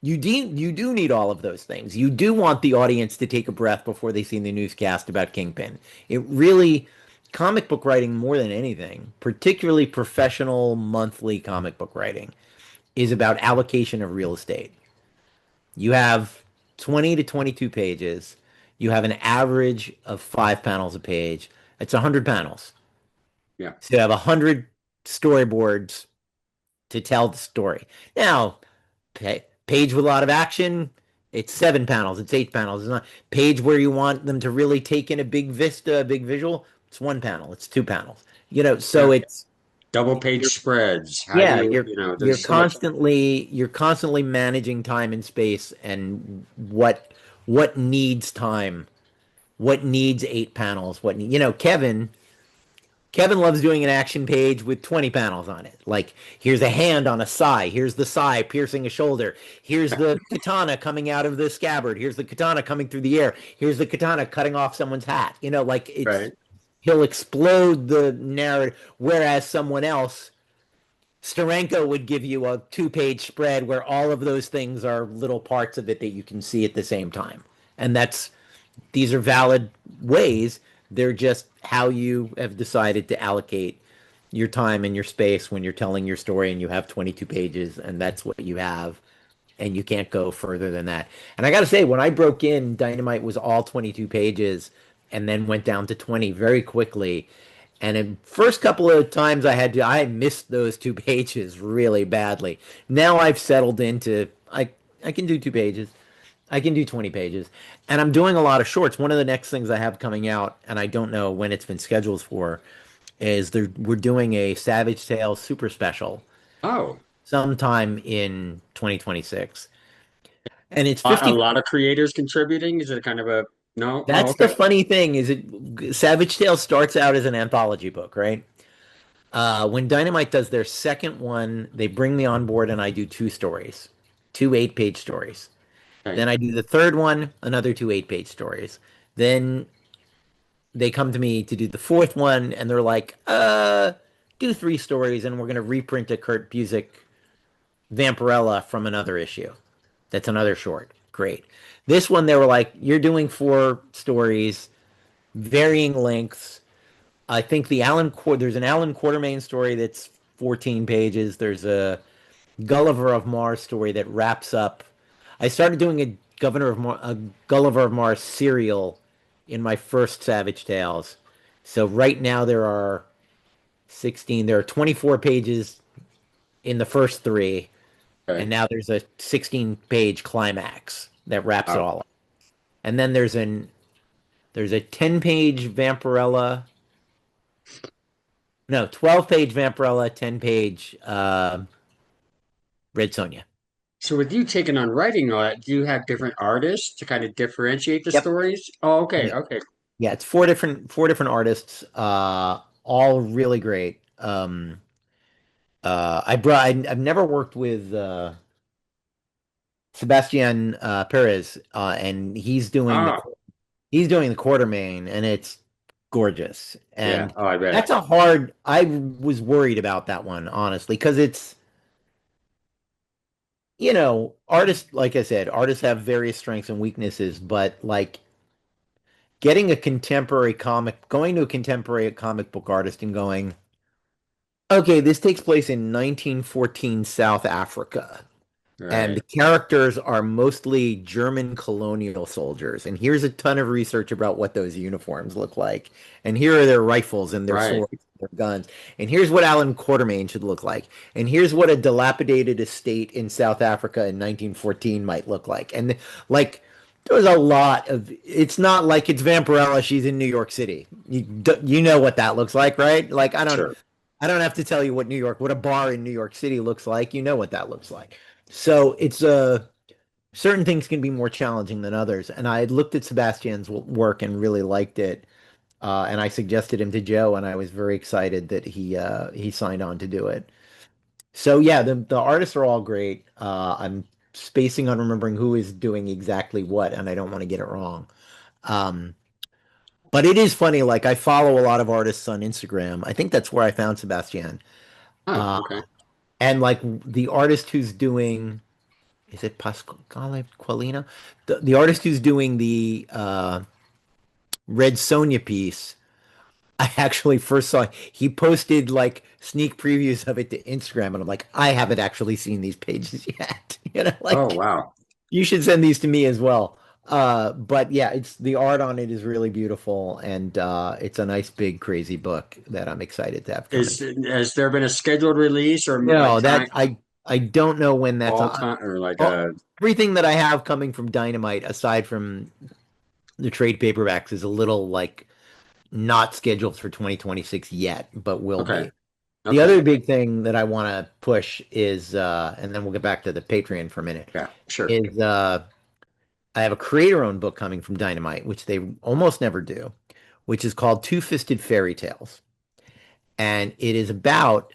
you do need all of those things. You do want the audience to take a breath before they see the newscast about Kingpin. It really, comic book writing more than anything, particularly professional monthly comic book writing, is about allocation of real estate. You have 20 to 22 pages. You have an average of 5 panels a page. It's 100 panels. Yeah. So you have 100 storyboards to tell the story. Now, page with a lot of action, it's 7 panels, it's 8 panels. It's not page where you want them to really take in a big vista, a big visual. It's 1 panel, it's 2 panels. You know, so Yeah. it's Double page spreads. How do yeah, you, there's so much. you're constantly managing time and space and what needs time, what needs 8 panels, Kevin loves doing an action page with 20 panels on it. Like, here's a hand on a sai. Here's the sai piercing a shoulder. Here's the katana coming out of the scabbard. Here's the katana coming through the air. Here's the katana cutting off someone's hat. You know, like Right. he'll explode the narrative. Whereas someone else, Steranko would give you a 2 page spread where all of those things are little parts of it that you can see at the same time. And these are valid ways. They're just how you have decided to allocate your time and your space when you're telling your story and you have 22 pages and that's what you have and you can't go further than that. And I got to say, when I broke in, Dynamite was all 22 pages and then went down to 20 very quickly. And the first couple of times I missed those 2 pages really badly. Now I've settled into, I can do 2 pages. I can do 20 pages. And I'm doing a lot of shorts. One of the next things I have coming out, and I don't know when it's been scheduled for, is we're doing a Savage Tales super special Oh, sometime in 2026. And it's a 50. lot of creators contributing. Is it kind of a no? Oh, That's the okay. funny thing is Savage Tales starts out as an anthology book, right? When Dynamite does their second one, they bring me on board and I do 2 stories, 2 8-page stories. Okay. Then I do the third one, another 2 8-page stories. Then they come to me to do the fourth one, and they're like, do 3 stories, and we're going to reprint a Kurt Busiek Vampirella from another issue. That's another short. Great. This one, they were like, you're doing 4 stories, varying lengths. I think there's an Alan Quartermain story that's 14 pages. There's a Gulliver of Mars story that wraps up. I started doing a Gulliver of Mars serial in my first Savage Tales. So right now there are 24 pages in the first 3, and Okay. now there's a 16-page climax that wraps it Oh, all up. And then there's a 10-page Vampirella, no, 12-page Vampirella, 10-page Red Sonja. so with you taking on writing all that, do you have different artists to kind of differentiate the Yep. stories? Oh, okay, Yeah. okay. Yeah, it's four different artists, all really great. I've never worked with Sebastian Perez, and Oh, he's doing the Quartermain, and it's gorgeous. yeah. And Oh, I bet. that's a hard. I was worried about that one honestly because artists, like I said, artists have various strengths and weaknesses, but like going to a contemporary comic book artist and going, okay, this takes place in 1914 South Africa. And the Right. characters are mostly German colonial soldiers. And here's a ton of research about what those uniforms look like. And here are their rifles and their Right. swords and their guns. And here's what Alan Quatermain should look like. And here's what a dilapidated estate in South Africa in 1914 might look like. And like, there's a lot of, it's not like it's Vampirella, she's in New York City. You know what that looks like, right? Like, Sure. I don't have to tell you what a bar in New York City looks like. You know what that looks like. So it's certain things can be more challenging than others. And I had looked at Sebastian's work and really liked it. And I suggested him to Joe, and I was very excited that he signed on to do it. So yeah, the artists are all great. I'm spacing on remembering who is doing exactly what, and I don't want to get it wrong. Um, but it is funny. Like I follow a lot of artists on Instagram. I think that's where I found Sebastian. Oh, Uh, okay. and like the artist who's doing, is it Pasquale Qualina? The artist who's doing the Red Sonja piece, I actually first saw he posted like sneak previews of it to Instagram, and I'm like, I haven't actually seen these pages yet. Oh, Like wow. you should send these to me as well. But yeah, it's the art on it is really beautiful, and it's a nice big crazy book that I'm excited to have coming. Has there been a scheduled release or like No, time, that I don't know when that's all on. time, or like All, everything that I have coming from Dynamite, aside from the trade paperbacks, is a little like not scheduled for 2026 yet, but will okay, be. The okay, other big thing that I want to push is, and then we'll get back to the Patreon for a minute, yeah, sure. is I have a creator-owned book coming from Dynamite, which they almost never do, which is called Two-Fisted Fairy Tales. And it is about,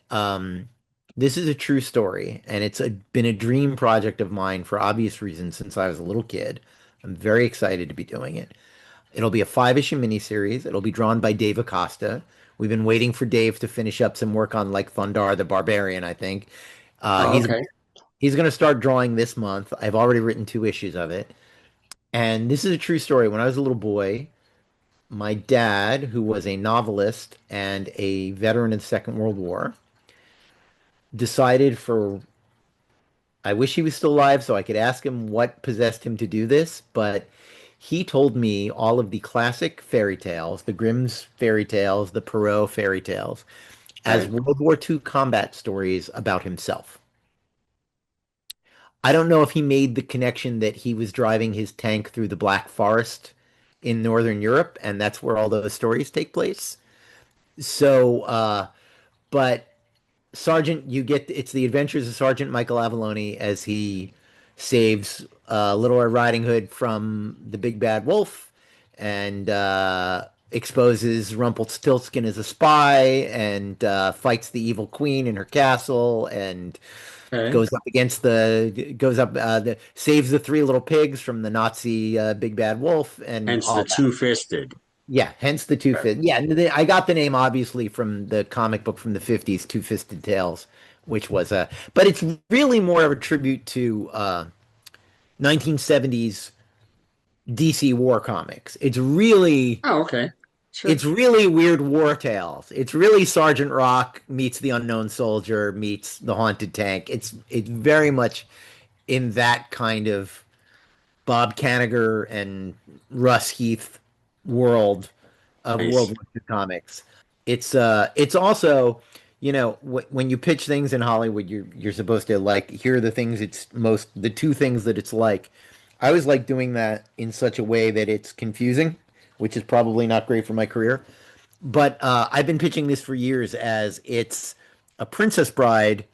this is a true story, and been a dream project of mine for obvious reasons since I was a little kid. I'm very excited to be doing it. It'll be a five-issue miniseries. It'll be drawn by Dave Acosta. We've been waiting for Dave to finish up some work on like Thundar the Barbarian, I think. Uh, Oh, he's okay. he's going to start drawing this month. I've already written two issues of it. And this is a true story. When I was a little boy, my dad, who was a novelist and a veteran of the Second World War, decided for, I wish he was still alive so I could ask him what possessed him to do this, but he told me all of the classic fairy tales, the Grimm's fairy tales, the Perrault fairy tales, as Right. World War II combat stories about himself. I don't know if he made the connection that he was driving his tank through the Black Forest in Northern Europe, and that's where all those stories take place. So, but Sergeant, you get it's the adventures of Sergeant Michael Avallone as he saves Little Red Riding Hood from the big bad wolf and exposes Rumpelstiltskin as a spy and fights the evil queen in her castle and Okay. goes up against goes up saves the three little pigs from the Nazi big bad wolf and Hence the all that. two-fisted. Yeah, hence the two Right. fist. Yeah, I got the name obviously from the comic book from the 50s, Two Fisted Tales, which was a, but it's really more of a tribute to 1970s DC war comics. Oh, okay. Sure. It's really weird war tales. It's really Sergeant Rock meets the Unknown Soldier meets the Haunted Tank. It's very much in that kind of Bob Kanigher and Russ Heath world of World Nice. War II comics. It's also, when you pitch things in Hollywood, you're supposed to like here are the things the two things that it's like. I always like doing that in such a way that it's confusing, which is probably not great for my career. But I've been pitching this for years as it's a Princess Bride.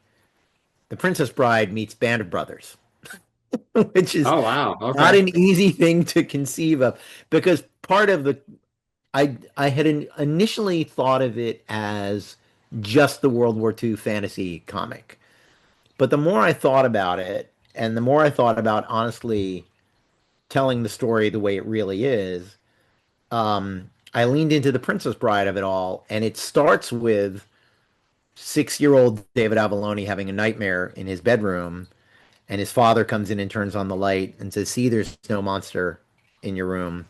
The Princess Bride meets Band of Brothers, which is Oh, wow. not Okay. an easy thing to conceive of because part of the I had initially thought of it as just the World War II fantasy comic. But the more I thought about it, and the more I thought about honestly telling the story the way it really is, I leaned into the Princess Bride of it all, and it starts with 6-year-old David Avallone having a nightmare in his bedroom, and his father comes in and turns on the light and says, "See, there's no monster in your room."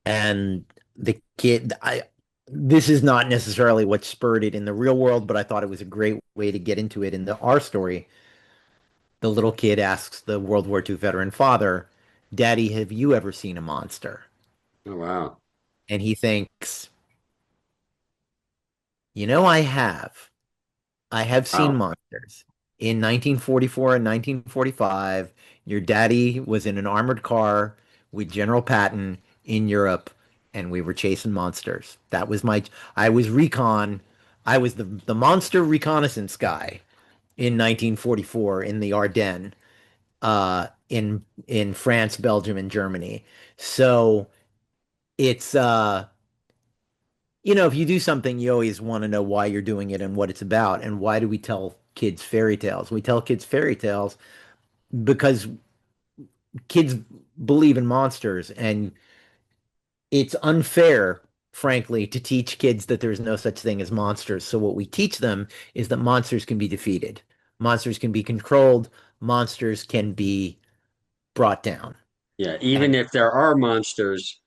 And the kid, this is not necessarily what spurred it in the real world, but I thought it was a great way to get into it in our story. the little kid asks the World War II veteran father, "Daddy, have you ever seen a monster?" Oh, wow. And he thinks, "You know, I have. I have seen Wow. monsters. In 1944 and 1945, your daddy was in an armored car with General Patton in Europe, and we were chasing monsters. I was recon. I was the monster reconnaissance guy in 1944 in the Ardennes, in France, Belgium, and Germany. So it's if you do something, you always want to know why you're doing it and what it's about. And why do we tell kids fairy tales? We tell kids fairy tales because kids believe in monsters, and it's unfair, frankly, to teach kids that there's no such thing as monsters. So what we teach them is that monsters can be defeated, monsters can be controlled, monsters can be brought down. Yeah, even And if there are monsters,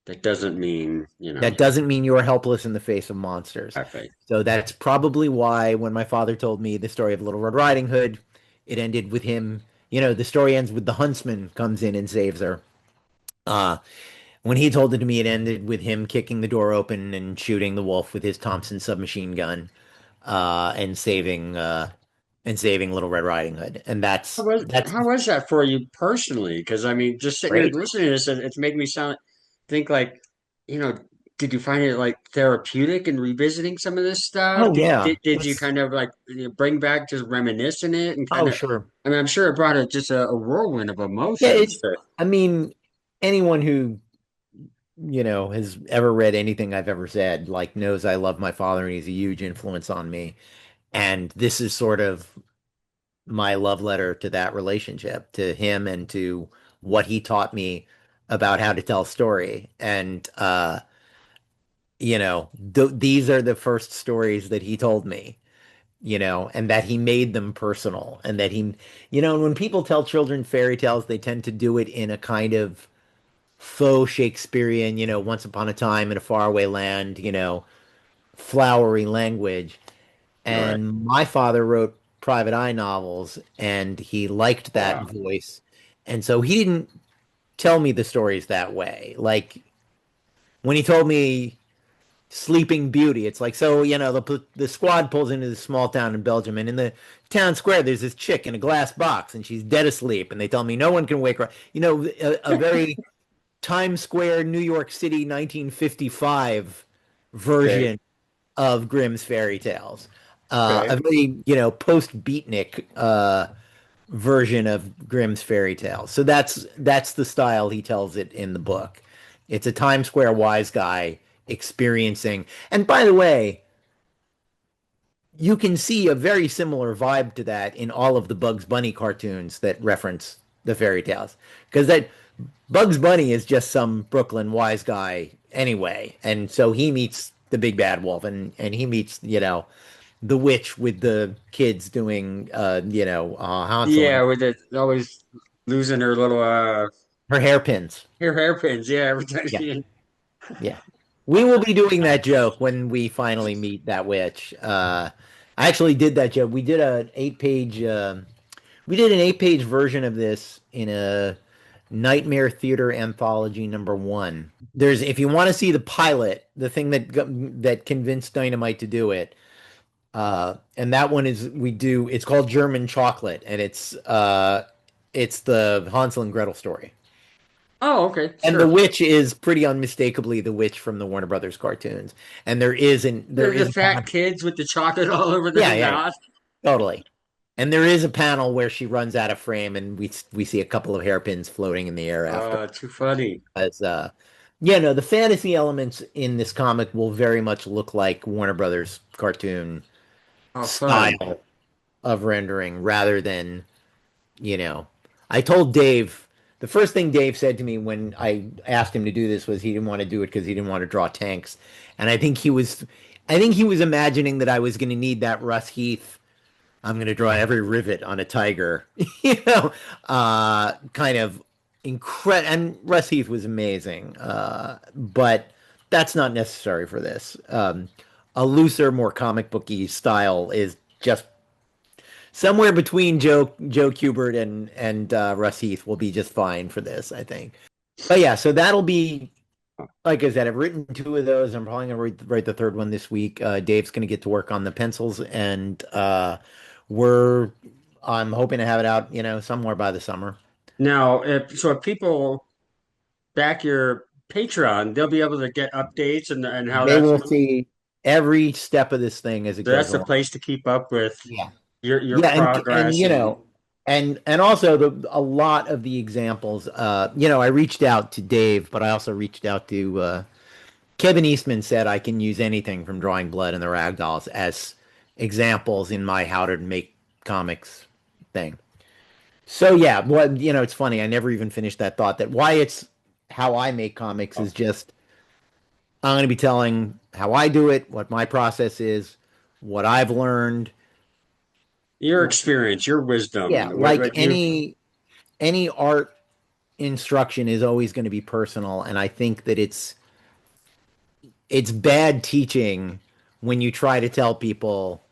that doesn't mean, that doesn't mean you're helpless in the face of monsters. perfect. So that's probably why when my father told me the story of Little Red Riding Hood, it ended with him, the story ends with the huntsman comes in and saves her. Uh, when he told it to me, it ended with him kicking the door open and shooting the wolf with his Thompson submachine gun, and saving Little Red Riding Hood. And that's How was that for you personally? Because I mean, just sitting here great. listening to this, it's made me think like, you know, did you find it like therapeutic in revisiting some of this stuff? Oh yeah. Did you kind of like bring back just reminiscing it and kind Oh of? sure. I mean, I'm sure it brought just a whirlwind of Yeah, emotions. I mean, anyone who has ever read anything I've ever said, like knows I love my father and he's a huge influence on me. And this is sort of my love letter to that relationship, to him and to what he taught me about how to tell story. And these are the first stories that he told me, and that he made them personal and that when people tell children fairy tales, they tend to do it in a kind of faux Shakespearean, once upon a time in a faraway land, flowery language. Right. And my father wrote private eye novels and he liked that Wow. voice. And so he didn't tell me the stories that way. Like when he told me Sleeping Beauty, it's like, so, the squad pulls into this small town in Belgium, and in the town square, there's this chick in a glass box and she's dead asleep. And they tell me no one can wake her up. A very Times Square, New York City, 1955 Okay. version of Grimm's fairy tales. A Okay. very, post-beatnik version of Grimm's fairy tales. So that's the style he tells it in the book. It's a Times Square wise guy experiencing. And by the way, you can see a very similar vibe to that in all of the Bugs Bunny cartoons that reference the fairy tales. Because that Bugs Bunny is just some Brooklyn wise guy anyway. And so he meets the big bad wolf, and he meets, the witch with the kids doing Hansel and Yeah, with it always losing her little her hairpins. her hairpins. Yeah, every time Yeah. she. Yeah. We will be doing that joke when we finally meet that witch. I actually did that joke. We did an 8-page version of this in a Nightmare Theater Anthology #1. If you want to see the pilot, the thing that convinced Dynamite to do it, and that one it's called German Chocolate, and it's the Hansel and Gretel story. Oh, okay, And the sure. witch is pretty unmistakably the witch from the Warner Brothers cartoons. And there The is a fat panel. kids with the chocolate all over their Yeah, yeah, yeah, mouth. totally. And there is a panel where she runs out of frame, and we see a couple of hairpins floating in the air after. Too funny. As Yeah, no, the fantasy elements in this comic will very much look like Warner Brothers cartoon Oh, fun. style of rendering rather than you know, I told Dave, the first thing Dave said to me when I asked him to do this was he didn't want to do it because he didn't want to draw tanks. And I think he was imagining that I was going to need that Russ Heath. I'm going to draw every rivet on a tiger, kind of incredible. And Russ Heath was amazing, but that's not necessary for this. A looser, more comic booky style is just somewhere between Joe Kubert and Russ Heath will be just fine for this, I think. But yeah, so that'll be like I said, I've written two of those. I'm probably gonna write the third one this week. Dave's gonna get to work on the pencils, and we're I'm hoping to have it out, somewhere by the summer. Now, if people back your Patreon, they'll be able to get updates and how They that's will moving. see every step of this thing as it So goes that's the along. place to keep up with Yeah. your Yeah, and progress and and also a lot of the examples, I reached out to Dave, but I also reached out to Kevin Eastman said I can use anything from Drawing Blood and the Ragdolls as examples in my how to make comics thing. So yeah, well, it's funny. I never even finished that thought that why it's how I make comics is just I'm going to be telling how I do it, what my process is, what I've learned. your experience, your wisdom, Yeah, like what you've any art instruction is always going to be personal, and I think that it's bad teaching when you try to tell people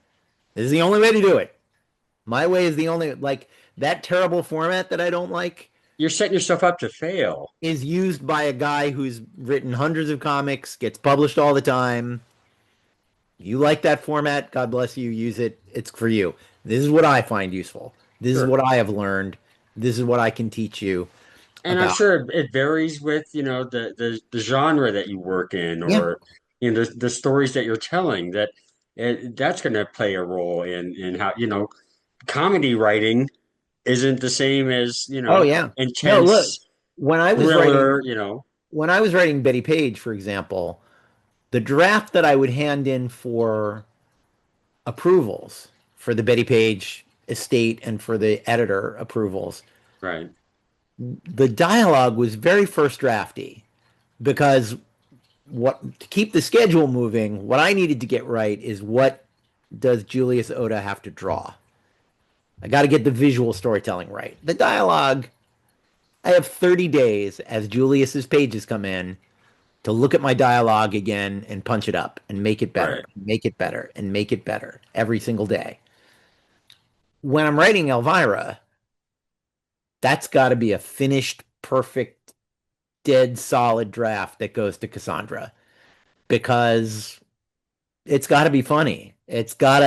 this is the only way to do it. My way is the only like that terrible format that I don't like you're setting yourself up to fail. is used by a guy who's written hundreds of comics, gets published all the time. You like that format, God bless you, use it. It's for you. This is what I find useful. This is Sure. what I have learned. This is what I can teach you And I'm about. sure it varies with, the genre that you work in Yeah. or the stories that you're telling that's going to play a role in how, comedy writing isn't the same as, Oh yeah. No, look, intense when I was thriller, writing when I was writing Bettie Page, for example, the draft that I would hand in for approvals for the Bettie Page estate and for the editor approvals, right, the dialogue was very first drafty because what to keep the schedule moving, what I needed to get right is what does Julius Oda have to draw? I got to get the visual storytelling right. The dialogue, I have 30 days as Julius's pages come in to look at my dialogue again and punch it up and make it better, right. make it better, and make it better every single day. When I'm writing Elvira, that's got to be a finished, perfect, dead solid draft that goes to Cassandra because it's got to be funny. She's got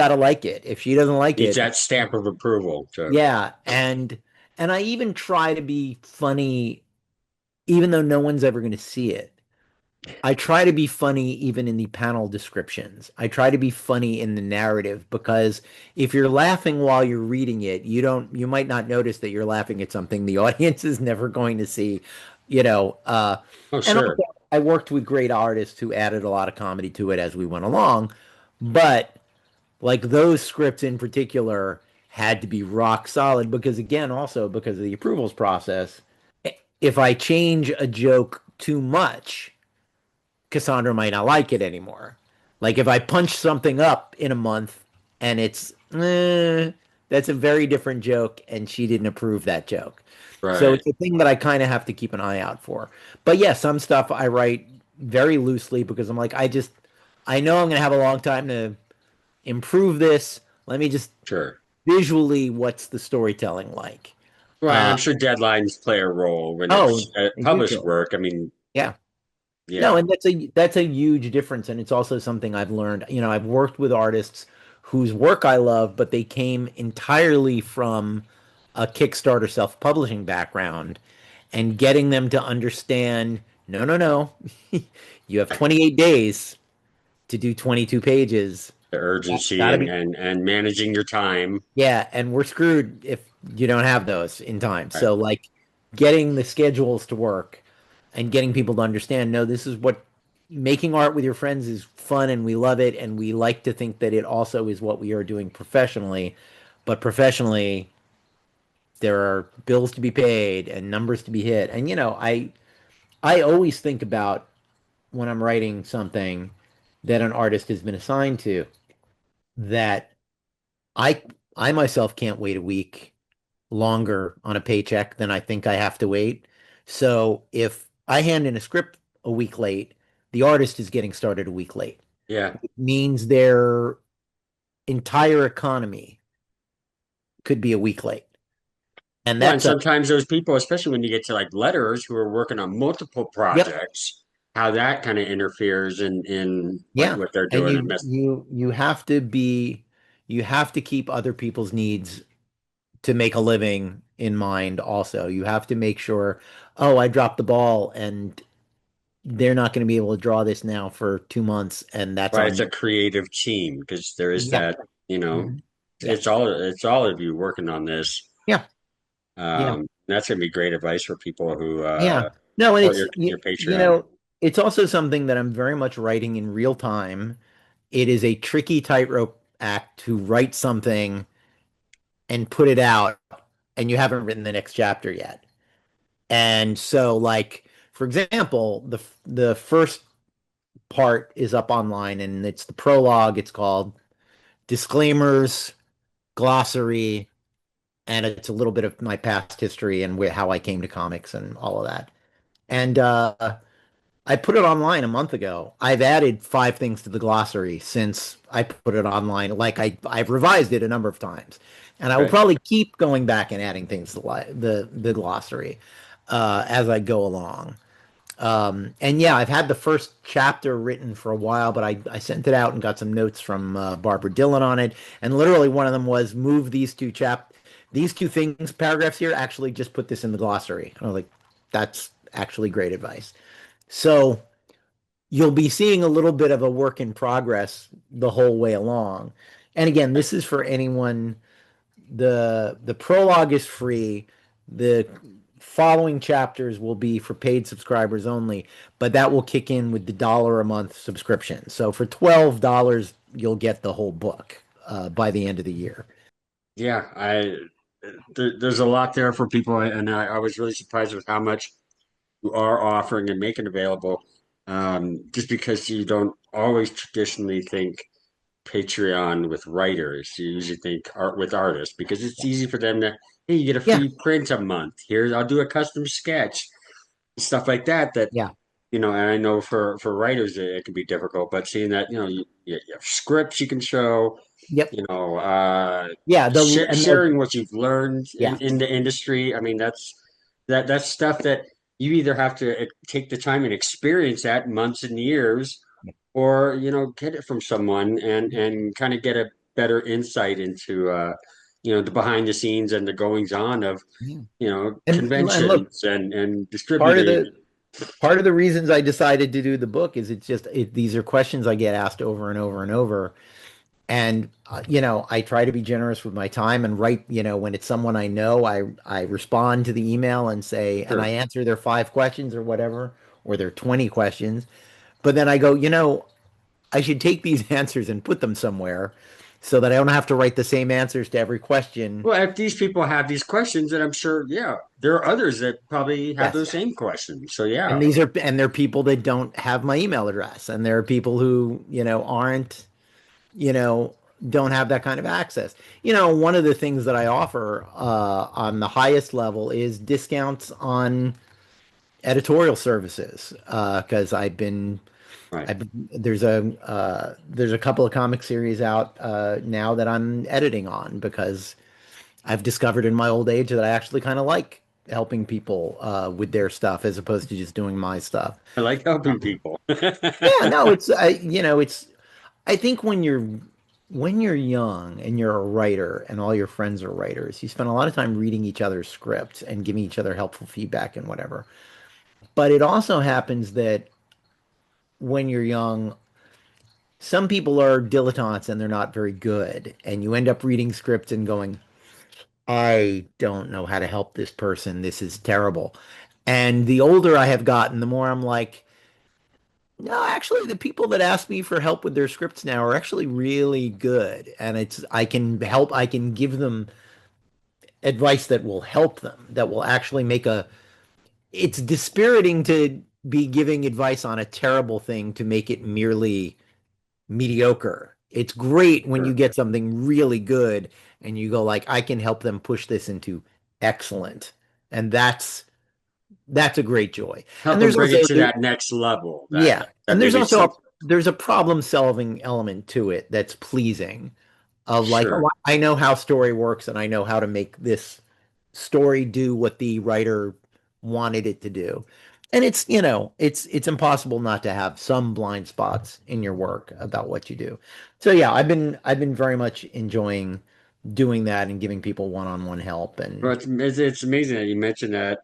to like it. If she doesn't like Needs it, that stamp of approval. So, yeah. And I even try to be funny, even though no one's ever going to see it. I try to be funny even in the panel descriptions. I try to be funny in the narrative because if you're laughing while you're reading it, you might not notice that you're laughing at something the audience is never going to see, you know. oh, And sure. also I worked with great artists who added a lot of comedy to it as we went along, but like those scripts in particular had to be rock solid because again, also because of the approvals process, if I change a joke too much, Cassandra might not like it anymore. Like if I punch something up in a month and that's a very different joke and she didn't approve that joke. So Right. it's a thing that I kind of have to keep an eye out for. But yeah, some stuff I write very loosely because I'm like, I know I'm going to have a long time to improve this. Let me just Sure. visually, what's the storytelling like? Right. And Uh, I'm sure deadlines play a role when oh, it's published usually. work. I mean, Yeah. No, yeah. and that's a huge difference, and it's also something I've learned. I've worked with artists whose work I love, but they came entirely from a Kickstarter self-publishing background, and getting them to understand, no, no, no, you have 28 days to do 22 pages. The That's urgency gotta and be, and managing your time. yeah, and we're screwed if you don't have those in time. Right. So like getting the schedules to work and getting people to understand, no, this is what making art with your friends is fun and we love it and we like to think that it also is what we are doing professionally. But professionally, there are bills to be paid and numbers to be hit. And I always think about when I'm writing something that an artist has been assigned to that I I myself can't wait a week longer on a paycheck than I think I have to wait. So if I hand in a script a week late, the artist is getting started a week late. Yeah. It means their entire economy could be a week late. And Well, and that's a, sometimes those people, especially when you get to like letters who are working on multiple yep, projects, how that kind of interferes in yeah. what they're And doing and you have to be, you have to keep other people's needs to make a living in mind also. You have to make sure, oh, I dropped the ball and they're not going to be able to draw this now for 2 months, and that's right. on It's a me. creative team because there is Yeah. that, you know, Mhm. Yeah. it's all of you working on this. Yeah. Yeah. That's gonna be great advice for people who Yeah. No, and support it's your you Patreon. know, it's also something that I'm very much writing in real time. It is a tricky tightrope act to write something and put it out, and you haven't written the next chapter yet. And so, like, for example, the first part is up online, and it's the prologue. It's called Disclaimers, Glossary, and it's a little bit of my past history and how I came to comics and all of that. And I put it online a month ago. I've added 5 things to the glossary since I put it online. Like I've revised it a number of times, and I will Right. probably keep going back and adding things to the glossary as I go along. And yeah, I've had the first chapter written for a while, but I sent it out and got some notes from Barbara Dillon on it. And literally one of them was move these two things, paragraphs here, actually just put this in the glossary. I was like, that's actually great advice. So you'll be seeing a little bit of a work in progress the whole way along. And again, this is for anyone. The prologue is free. The following chapters will be for paid subscribers only, but that will kick in with the dollar a month subscription. So for $12, you'll get the whole book by the end of the year. Yeah, there's a lot there for people, and I was really surprised with how much you are offering and making available. Just because you don't always traditionally think Patreon with writers, you usually think art with artists because it's easy for them to, hey, you get a Yeah, free print a month. Here, I'll do a custom sketch, stuff like that. That yeah, and I know for writers it can be difficult, but seeing that you have scripts you can show, yep, you know, yeah. The and the sharing what you've learned yeah, in the industry. I mean, that's stuff that you either have to take the time and experience that months and years, or get it from someone and kind of get a better insight into the behind the scenes and the goings on of yeah. And look, conventions and part of distributing. the part of the reasons I decided to do the book is these are questions I get asked over and over and over. And I try to be generous with my time and write, when it's someone I know, I respond to the email and say, and I Sure. answer their 5 questions or whatever, or their 20 questions. But then I go, I should take these answers and put them somewhere so that I don't have to write the same answers to every question. Well, if these people have these questions, then I'm sure, yeah, there are others that probably have Yes. those same questions. So yeah, And they're people that don't have my email address, and there are people who, aren't, you know, don't have that kind of access. One of the things that I offer on the highest level is discounts on editorial services because right. there's a couple of comic series out now that I'm editing on because I've discovered in my old age that I actually kind of like helping people with their stuff as opposed to just doing my stuff. I like helping people. Yeah, no, it's I think when you're young and you're a writer and all your friends are writers, you spend a lot of time reading each other's scripts and giving each other helpful feedback and whatever. But it also happens that when you're young, some people are dilettantes and they're not very good, and you end up reading scripts and going, I don't know how to help this person. This is terrible. And the older I have gotten, the more I'm like, no, actually, the people that ask me for help with their scripts now are actually really good. And I can give them advice that will help them, that will actually it's dispiriting to be giving advice on a terrible thing to make it merely mediocre. It's great when you Sure. get something really good and you go like, I can help them push this into excellent. And that's a great joy. Help And them there's bring also it to that next level. That yeah, that and there's maybe also some there's a problem solving element to it that's pleasing. of like, oh, Sure. I know how story works and I know how to make this story do what the writer wanted it to do. And it's, it's impossible not to have some blind spots in your work about what you do. So yeah, I've been very much enjoying doing that and giving people one-on-one help Well, and it's amazing that you mentioned that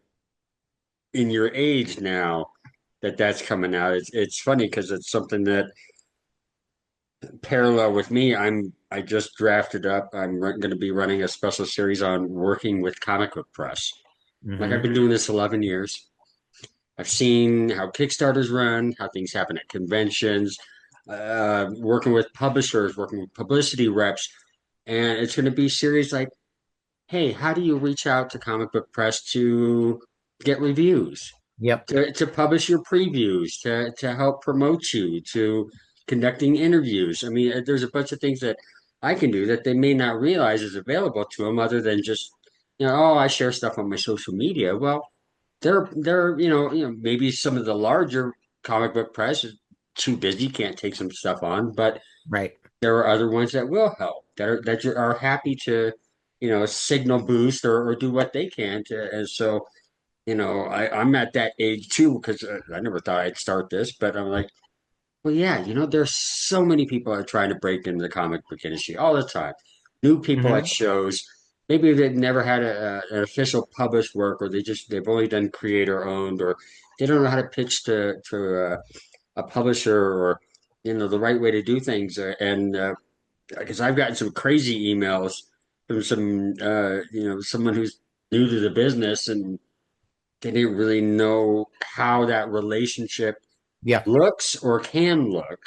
in your age now that's coming out. It's funny because it's something that parallel with me. I just drafted up. I'm going to be running a special series on working with comic book press. Like I've Mhm. been doing this 11 years. I've seen how Kickstarters run, how things happen at conventions, working with publishers, working with publicity reps, and it's going to be series like, hey, how do you reach out to comic book press to get reviews? Yep. To publish your previews, to help promote you, to conducting interviews. I mean, there's a bunch of things that I can do that they may not realize is available to them, other than just, oh, I share stuff on my social media. Well, they're maybe some of the larger comic book press is too busy, can't take some stuff on, but Right. there are other ones that will help that are happy to, signal boost or do what they can to, and so. I'm at that age too because I never thought I'd start this, but I'm like, well, yeah, there's so many people are trying to break into the comic book industry all the time. New people at Mhm. shows, maybe they've never had an official published work, or they've only done creator owned, or they don't know how to pitch to a publisher, or the right way to do things. And because I've gotten some crazy emails from some someone who's new to the business and they didn't really know how that relationship Yeah. looks or can look.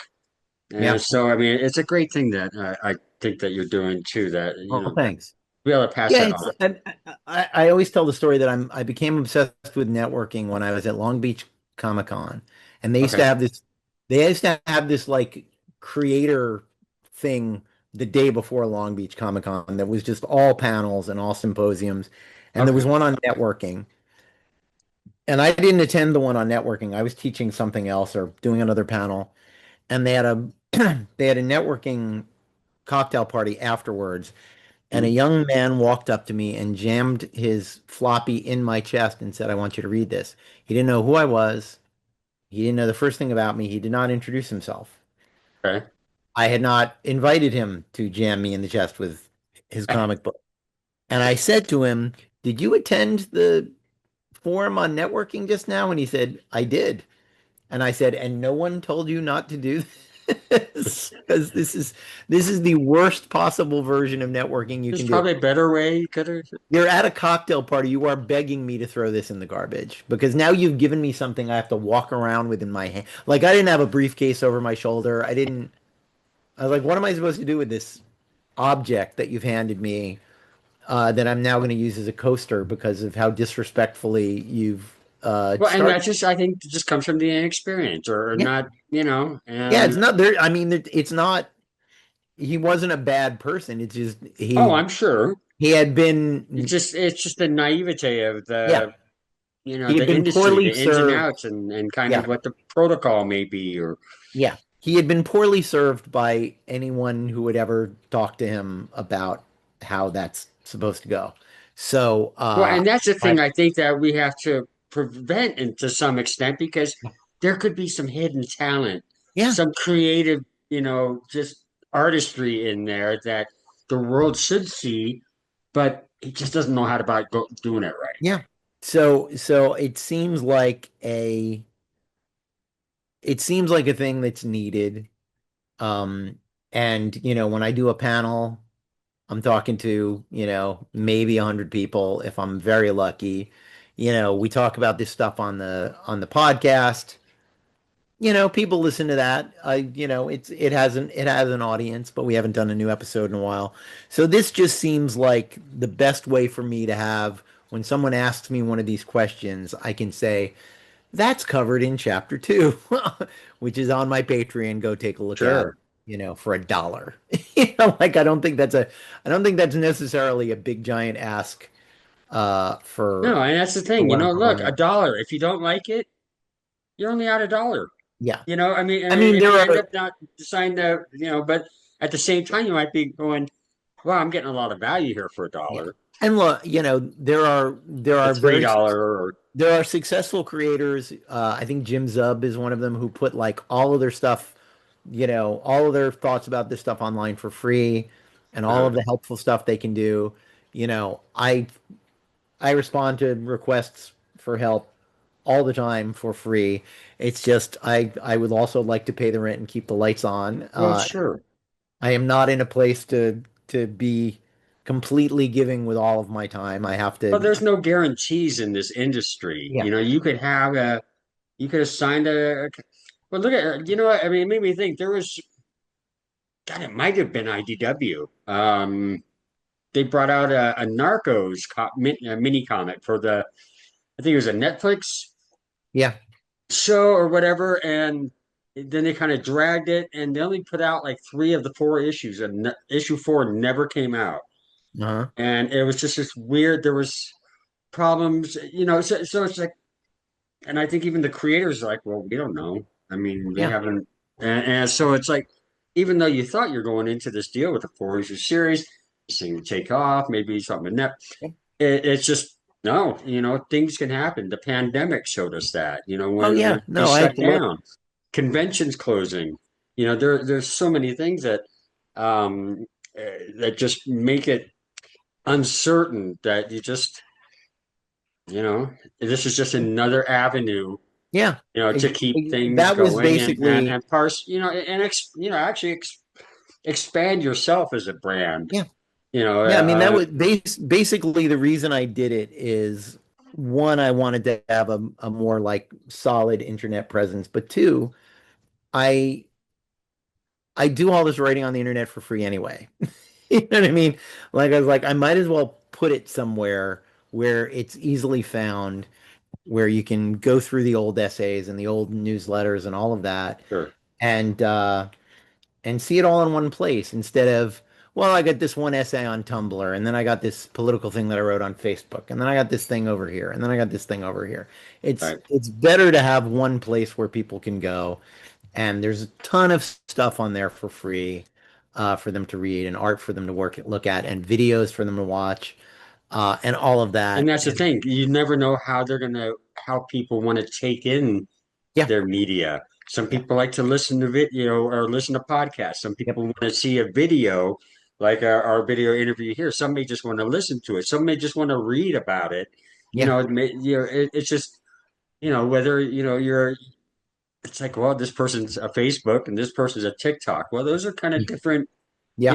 And Yeah. so, I mean, it's a great thing that I think that you're doing too, that, Well, thanks. be able to pass Yeah, that it's on. I always tell the story that I became obsessed with networking when I was at Long Beach Comic Con, and Okay. they used to have this like creator thing the day before Long Beach Comic Con that was just all panels and all symposiums, and there was Okay. one on networking, and I didn't attend the one on networking. I was teaching something else or doing another panel, and they had a they had a networking cocktail party afterwards. And a Mm, young man walked up to me and jammed his floppy in my chest and said, I want you to read this. He didn't know who I was. He didn't know the first thing about me. He did not introduce himself. okay. I had not invited him to jam me in the chest with his comic book. And I said to him, did you attend the forum on networking just now? And he said, I did. And I said, and no one told you not to do this? Because this is the worst possible version of networking you There's can do. probably a better way you could have. You're at a cocktail party. You are begging me to throw this in the garbage because now you've given me something I have to walk around with in my hand. Like I didn't have a briefcase over my shoulder. I didn't. I was like, what am I supposed to do with this object that you've handed me that I'm now going to use as a coaster because of how disrespectfully you've Well, and that started? just, I think, just comes from the inexperience or Yeah, not, yeah. It's and not there. I mean, it's not. He wasn't a bad person. It's just oh, he I'm sure. he had been It's just the naivete of yeah he had the been industry, poorly the ins and served. outs, and kind of Yeah. what the protocol may be, or Yeah. He had been poorly served by anyone who would ever talk to him about how that's supposed to go. So, well, and that's the I, thing I think that we have to prevent and to some extent because there could be some hidden talent, yeah, some creative, just artistry in there that the world should see, but he just doesn't know how to about doing it right. yeah. So it seems like a thing that's needed. Um, and when I do a panel, I'm talking to, maybe 100 people if I'm very lucky. We talk about this stuff on the podcast. People listen to that. It has an audience, but we haven't done a new episode in a while. So this just seems like the best way for me to have when someone asks me one of these questions, I can say, that's covered in chapter two, which is on my Patreon. Go take a look at, Sure. for $1. Like I don't think that's necessarily a big giant ask No, for and that's the for thing, what I'm look, a providing. dollar. If you don't like it, you're only out a dollar. Yeah. I mean, I and mean, if there you end are up not deciding to, but at the same time, you might be going, well, I'm getting a lot of value here for a Yeah. dollar, And look, there a are three dollar, or there are successful creators. I think Jim Zub is one of them who put like all of their stuff, all of their thoughts about this stuff online for free and all uh, of the helpful stuff they can do. I respond to requests for help all the time for free. It's just I would also like to pay the rent and keep the lights on. well, sure. I am not in a place to be completely giving with all of my time. I have Well, to, there's no guarantees in this industry. yeah, You could have signed well, look at, you know what? I mean, it made me think there was, God, it might have been IDW. They brought out a a mini comic for I think it was a Netflix yeah, show or whatever. And then they kind of dragged it and they only put out like three of the four issues, and issue four never came out. uh-huh, And it was just this weird, there was problems, so it's like, and I think even the creators are like, well, we don't know. I mean, we yeah, haven't, and so it's like, even though you thought you're going into this deal with a four-issue series, this thing would take off, maybe something in that. yeah. It's just no, things can happen. The pandemic showed us that, Oh when yeah, they no, I shut look, down, conventions closing, there's so many things um, that just make it uncertain that you know, this is just another avenue, yeah. to keep things That was going basically, and parse, and actually expand yourself as a brand. yeah, You know, yeah. I mean, that was basically the reason I did it is one, I wanted to have a more like solid internet presence, but two, I I do all this writing on the internet for free anyway. You know what I mean? Like I was like, I might as well put it somewhere where it's easily found, where you can go through the old essays and the old newsletters and all of that, sure, and see it all in one place instead of, well, I got this one essay on Tumblr, and then I got this political thing that I wrote on Facebook, and then I got this thing over here, and then I got this thing over here. right. It's better to have one place where people can go, and there's a ton of stuff on there for free, for them to read, and art for them to look at, and videos for them to watch, and all of And that. that's the And thing. You never know how people want to take in yeah, their media. Some yeah, people like to listen to video or listen to podcasts. Some yep, people want to see a video, like our video interview here. Some may just want to listen to it. Some may just want to read about it. yeah, It's just, whether, it's like, well, this person's a Facebook and this person's a TikTok. Well, those are kind of different, yeah,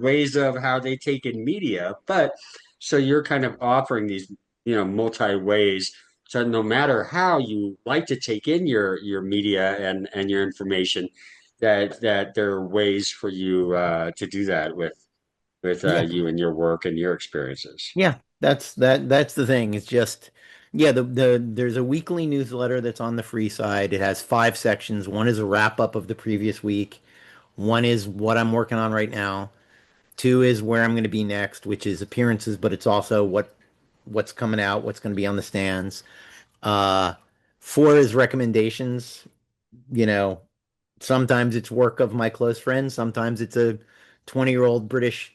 ways of how they take in media. But so you're kind of offering these, multi ways. So no matter how you like to take in your media and your information, that there are ways for you to do that with yeah. you and your work and your experiences. Yeah, that's the thing. It's just, yeah, there's a weekly newsletter that's on the free side. It has five sections. One is a wrap up of the previous week. One is what I'm working on right now. Two is where I'm going to be next, which is appearances, but it's also what's coming out, what's going to be on the stands. Uh, Four is recommendations. You know, Sometimes it's work of my close friends. Sometimes it's a 20-year-old British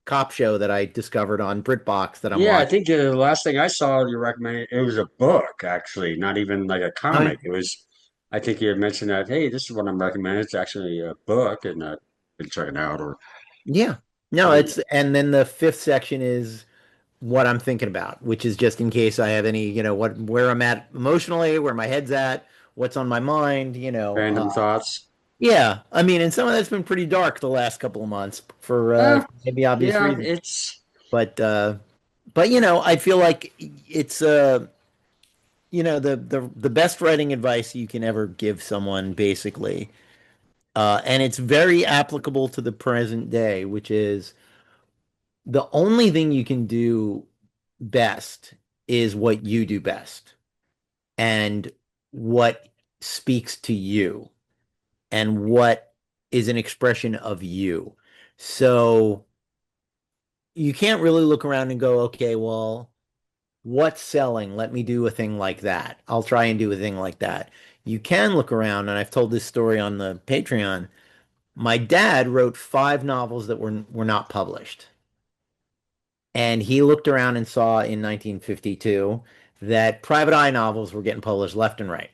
cop show that I discovered on BritBox that I'm Yeah, I watching. think the last thing I saw you recommended, it was a book, actually, not even like a Oh, yeah. comic. It was, I think you had mentioned that, hey, this is what I'm recommending. It's actually a book, and I've been checking out. Or Yeah. No, um, and then the fifth section is what I'm thinking about, which is just in case I have any, where I'm at emotionally, where my head's at, what's on my mind, random thoughts. yeah. I mean, and some of that's been pretty dark the last couple of months for Uh, maybe obvious yeah, reasons. But I feel like it's the best writing advice you can ever give someone basically. And it's very applicable to the present day, which is the only thing you can do best is what you do best and what speaks to you and what is an expression of you. So you can't really look around and go, okay, well, what's selling? Let me do a thing like that. I'll try and do a thing like that. You can look around, and I've told this story on the Patreon. My dad wrote 5 novels that were not published. And he looked around and saw in 1952 that private eye novels were getting published left and right.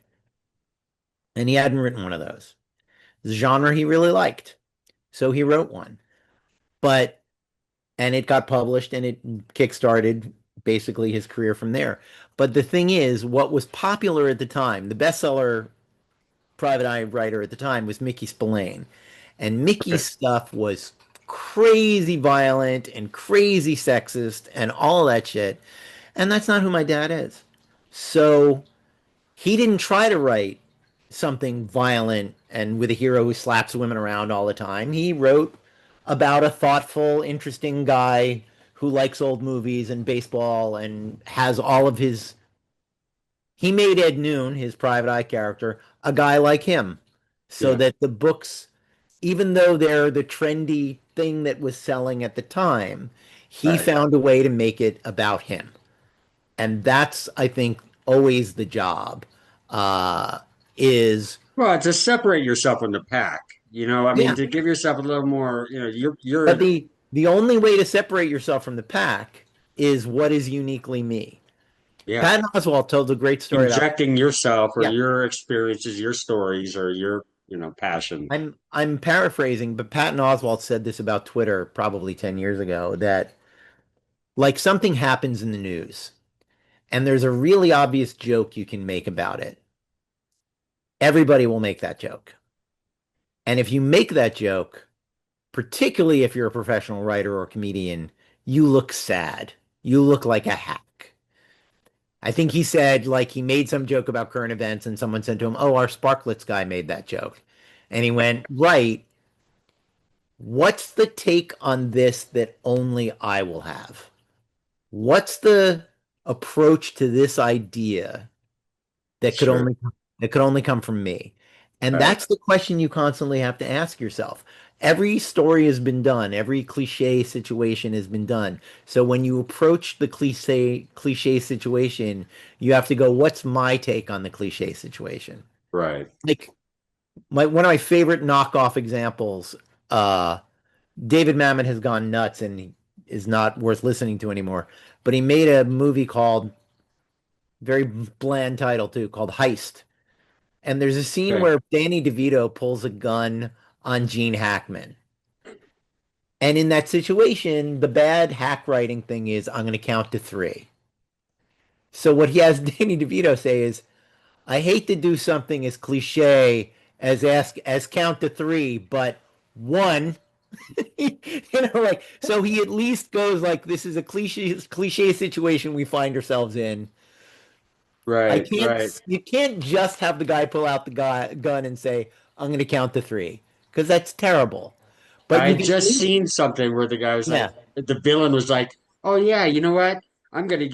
And he hadn't written one of those. The genre he really liked. So he wrote one. But, and it got published and it kickstarted basically his career from there. But the thing is, what was popular at the time, the bestseller private eye writer at the time was Mickey Spillane. And Okay. Mickey's stuff was crazy violent and crazy sexist and all that shit. And that's not who my dad is. So he didn't try to write something violent and with a hero who slaps women around all the time. He wrote about a thoughtful, interesting guy who likes old movies and baseball and has all of his. He made Ed Noon, his private eye character, a guy like him, so Yeah. that the books, even though they're the trendy thing that was selling at the time, he Right. found a way to make it about him. And that's, I think, always the job. Uh, is Well, to separate yourself from the pack, I mean, Yeah, to give yourself a little more, but you're the only way to separate yourself from the pack is what is uniquely me. yeah, Patton Oswalt told a great story about. injecting yourself or Yeah, your experiences, your stories, or your, passion. I'm paraphrasing, but Patton Oswalt said this about Twitter probably 10 years ago that like something happens in the news and there's a really obvious joke you can make about it. Everybody will make that joke. And if you make that joke, particularly if you're a professional writer or comedian, you look sad. You look like a hack. I think he said like he made some joke about current events and someone said to him, "Oh, our Sparklets guy made that joke." And he went, "Right. What's the take on this that only I will have? What's the approach to this idea that could Sure. only come from me?" And Right. that's the question you constantly have to ask yourself. Every story has been done, every cliche situation has been done. So when you approach the cliche situation, you have to go, what's my take on the cliche situation? Right. Like my one of my favorite knockoff examples, uh, David Mamet has gone nuts and he is not worth listening to anymore. But he made a movie called, very bland title too, called Heist. And there's a scene Okay. where Danny DeVito pulls a gun on Gene Hackman. And in that situation, the bad hack writing thing is I'm going to count to three. So what he has Danny DeVito say is, I hate to do something as cliche as count to three, but one, like so he at least goes like this is a cliche situation we find ourselves in. I Right. can't Right. You can't just have the guy pull out the gun and say, I'm going to count to three, because that's terrible. But I you had can at just least, seen something where the guy was like, yeah, the villain was like, "Oh yeah, you know what? I'm gonna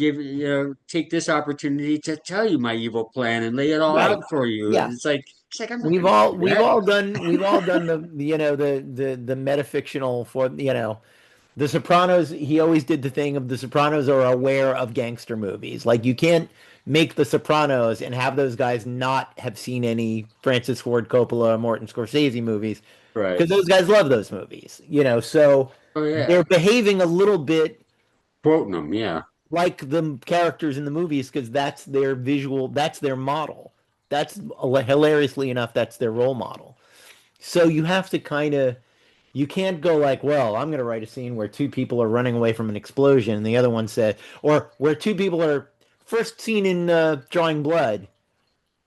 take this opportunity to tell you my evil plan and lay it all right. out for you." Yeah. It's like I'm not gonna do that. We've all done the metafictional for The Sopranos. He always did the thing of The Sopranos are aware of gangster movies. Like you can't make The Sopranos and have those guys not have seen any Francis Ford Coppola or Martin Scorsese movies, Right. because those guys love those movies. So Oh they're yeah. behaving a little bit Quoting them. Yeah. like the characters in the movies because that's their model. That's hilariously enough, that's their role model. So you have to you can't go like, well, I'm going to write a scene where two people are running away from an explosion, and the other one said, or where two people are first seen in Drawing Blood.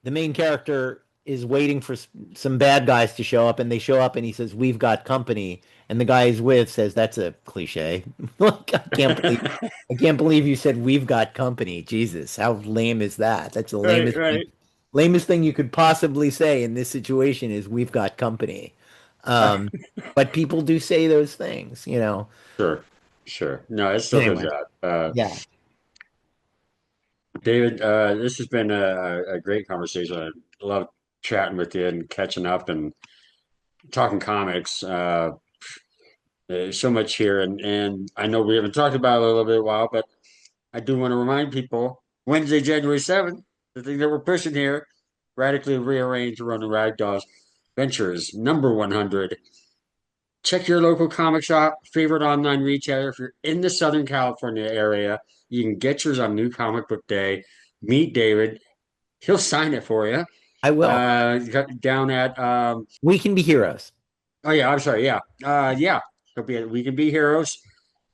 The main character is waiting for some bad guys to show up, and they show up, and he says, "We've got company," and the guy he's with says, "That's a cliche." Like, I can't believe you said "we've got company." Jesus, how lame is that? That's the Right. Right. lamest thing you could possibly say in this situation is "we've got company." Um, but people do say those things. Sure. Sure. No, it's still good Anyway, job. yeah. David, this has been a great conversation. I love chatting with you and catching up and talking comics. There's so much here, and I know we haven't talked about it a little bit while, but I do want to remind people Wednesday, January 7th, the thing that we're pushing here, radically rearranged Ronin Ragdolls Ventures number 100. check your local comic shop, favorite online retailer. If you're in the Southern California area, you can get yours on New Comic Book Day. Meet David. He'll sign it for you. I will. Down at We Can Be Heroes. oh yeah, I'm sorry, yeah. Yeah. He'll be at We Can Be Heroes.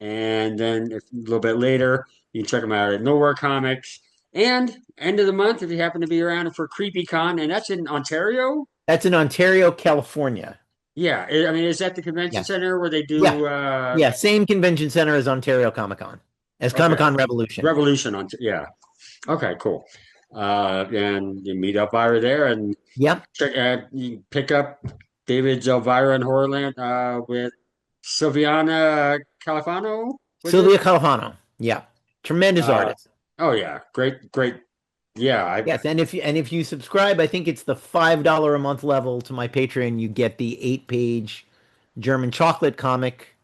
And then a little bit later, you can check them out at Nowhere Comics. And end of the month, if you happen to be around for CreepyCon, and that's in Ontario. That's in Ontario, California. Yeah, I mean, is that the convention Yes. center where they do? Yeah. Yeah, same convention center as Ontario Comic Con, as Comic Con Revolution. Revolution on, yeah. Okay, cool. And you meet Elvira there, and Yep. you pick up David's Elvira and Horrorland with Silviana Califano. Sylvia Califano. Yeah. Tremendous artist. Oh yeah, great. Yeah, Yes, and if you subscribe, I think it's the $5 a month level to my Patreon, you get the 8-page German chocolate comic,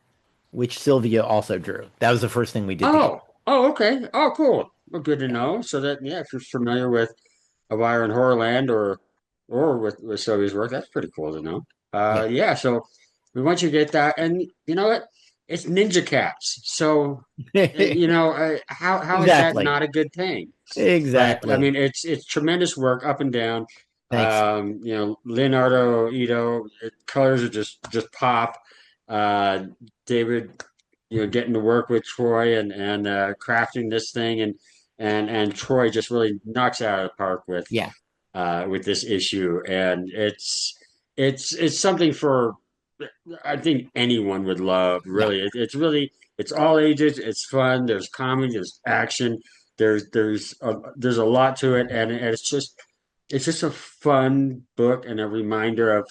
which Sylvia also drew. That was the first thing we did together. Okay. Oh, cool. Well, good to know. So that, yeah, if you're familiar with Elvira and Horrorland or with Sylvia's work, that's pretty cool to know. Yeah. So we want you to get that, and you know what? It's Ninja Cats. So how is that Exactly. not a good thing? Exactly. But, I mean, it's tremendous work up and down. Thanks. Leonardo Ito, colors are just pop. David, getting to work with Troy and crafting this thing, and Troy just really knocks it out of the park Yeah. with this issue, and it's something for I think anyone would love. Really, it's all ages. It's fun. There's comedy. There's action. There's a lot to it, and it's just a fun book and a reminder of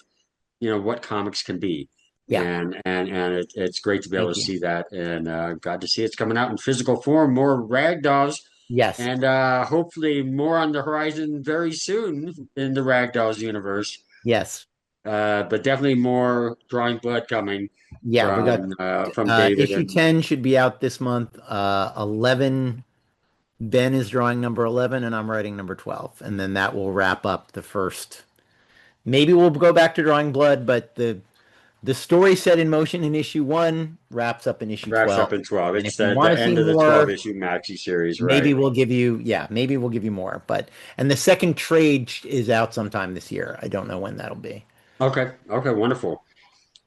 what comics can be. Yeah. And it's great to be able Thank to you. see that, and glad to see it's coming out in physical form. More Ragdolls, Yes. and hopefully more on the horizon very soon in the Ragdolls universe. Yes. But definitely more Drawing Blood coming. Yeah, we from David. Issue 10 should be out this month. 11, Ben is drawing number 11, and I'm writing number 12. And then that will wrap up the first. Maybe we'll go back to Drawing Blood, but the story set in motion in issue 1 wraps up in issue 12. Wraps up in 12. And It's if you the wanna see end of the more, 12-issue maxi series, right? maybe we'll give you more. And the second trade is out sometime this year. I don't know when that'll be. Okay, wonderful.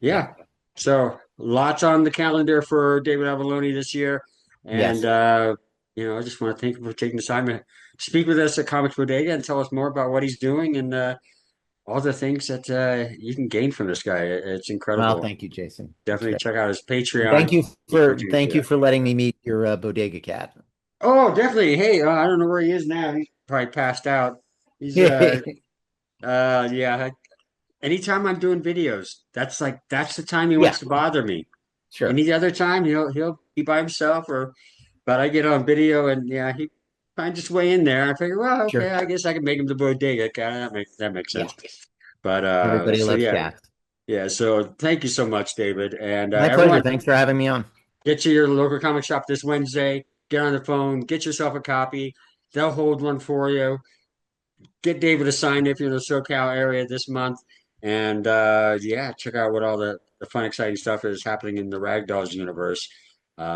Yeah. So lots on the calendar for David Avallone this year. And I just want to thank you for taking the time to speak with us at Comics Bodega and tell us more about what he's doing and all the things that you can gain from this guy. It's incredible. Well, thank you, Jason. Definitely check out his Patreon. Thank you for letting me meet your bodega cat. Oh, definitely. Hey, I don't know where he is now. He's probably passed out. He's yeah. Anytime I'm doing videos, that's the time he wants to bother me. Sure. Any other time he'll be by himself, but I get on video and he finds his way in there. I figure, well, okay, sure. I guess I can make him the bodega cat. That makes sense. Yeah. But everybody loves cats. Yeah. So thank you so much, David. And my pleasure. Thanks for having me on. Get to your local comic shop this Wednesday. Get on the phone. Get yourself a copy. They'll hold one for you. Get David to sign if you're in the SoCal area this month. And check out what all the fun, exciting stuff is happening in the Ragdolls universe,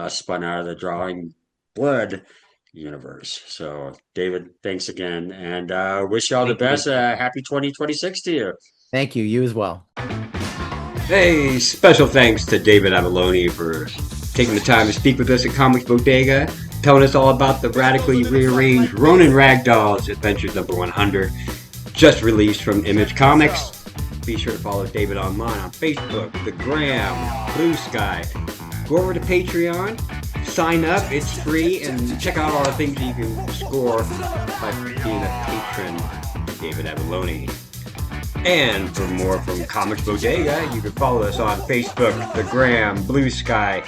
spun out of the Drawing Blood universe. So, David, thanks again, and wish you all the best. Happy 2026 to you. Thank you. You as well. Hey, special thanks to David Avallone for taking the time to speak with us at Comics Bodega, telling us all about the radically rearranged Ronin Ragdolls, Adventures number 100, just released from Image Comics. Be sure to follow David online on Facebook, the Gram, Blue Sky. Go over to Patreon, sign up, it's free, and check out all the things you can score by being a patron of David Avallone. And for more from Comics Bodega, you can follow us on Facebook, the Gram, Blue Sky,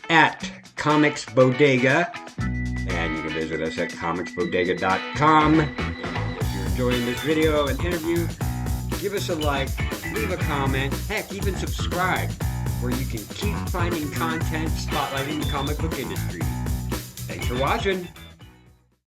at Comics Bodega, and you can visit us at comicsbodega.com. If you're enjoying this video and interview, give us a like, leave a comment, heck, even subscribe, where you can keep finding content spotlighting the comic book industry. Thanks for watching.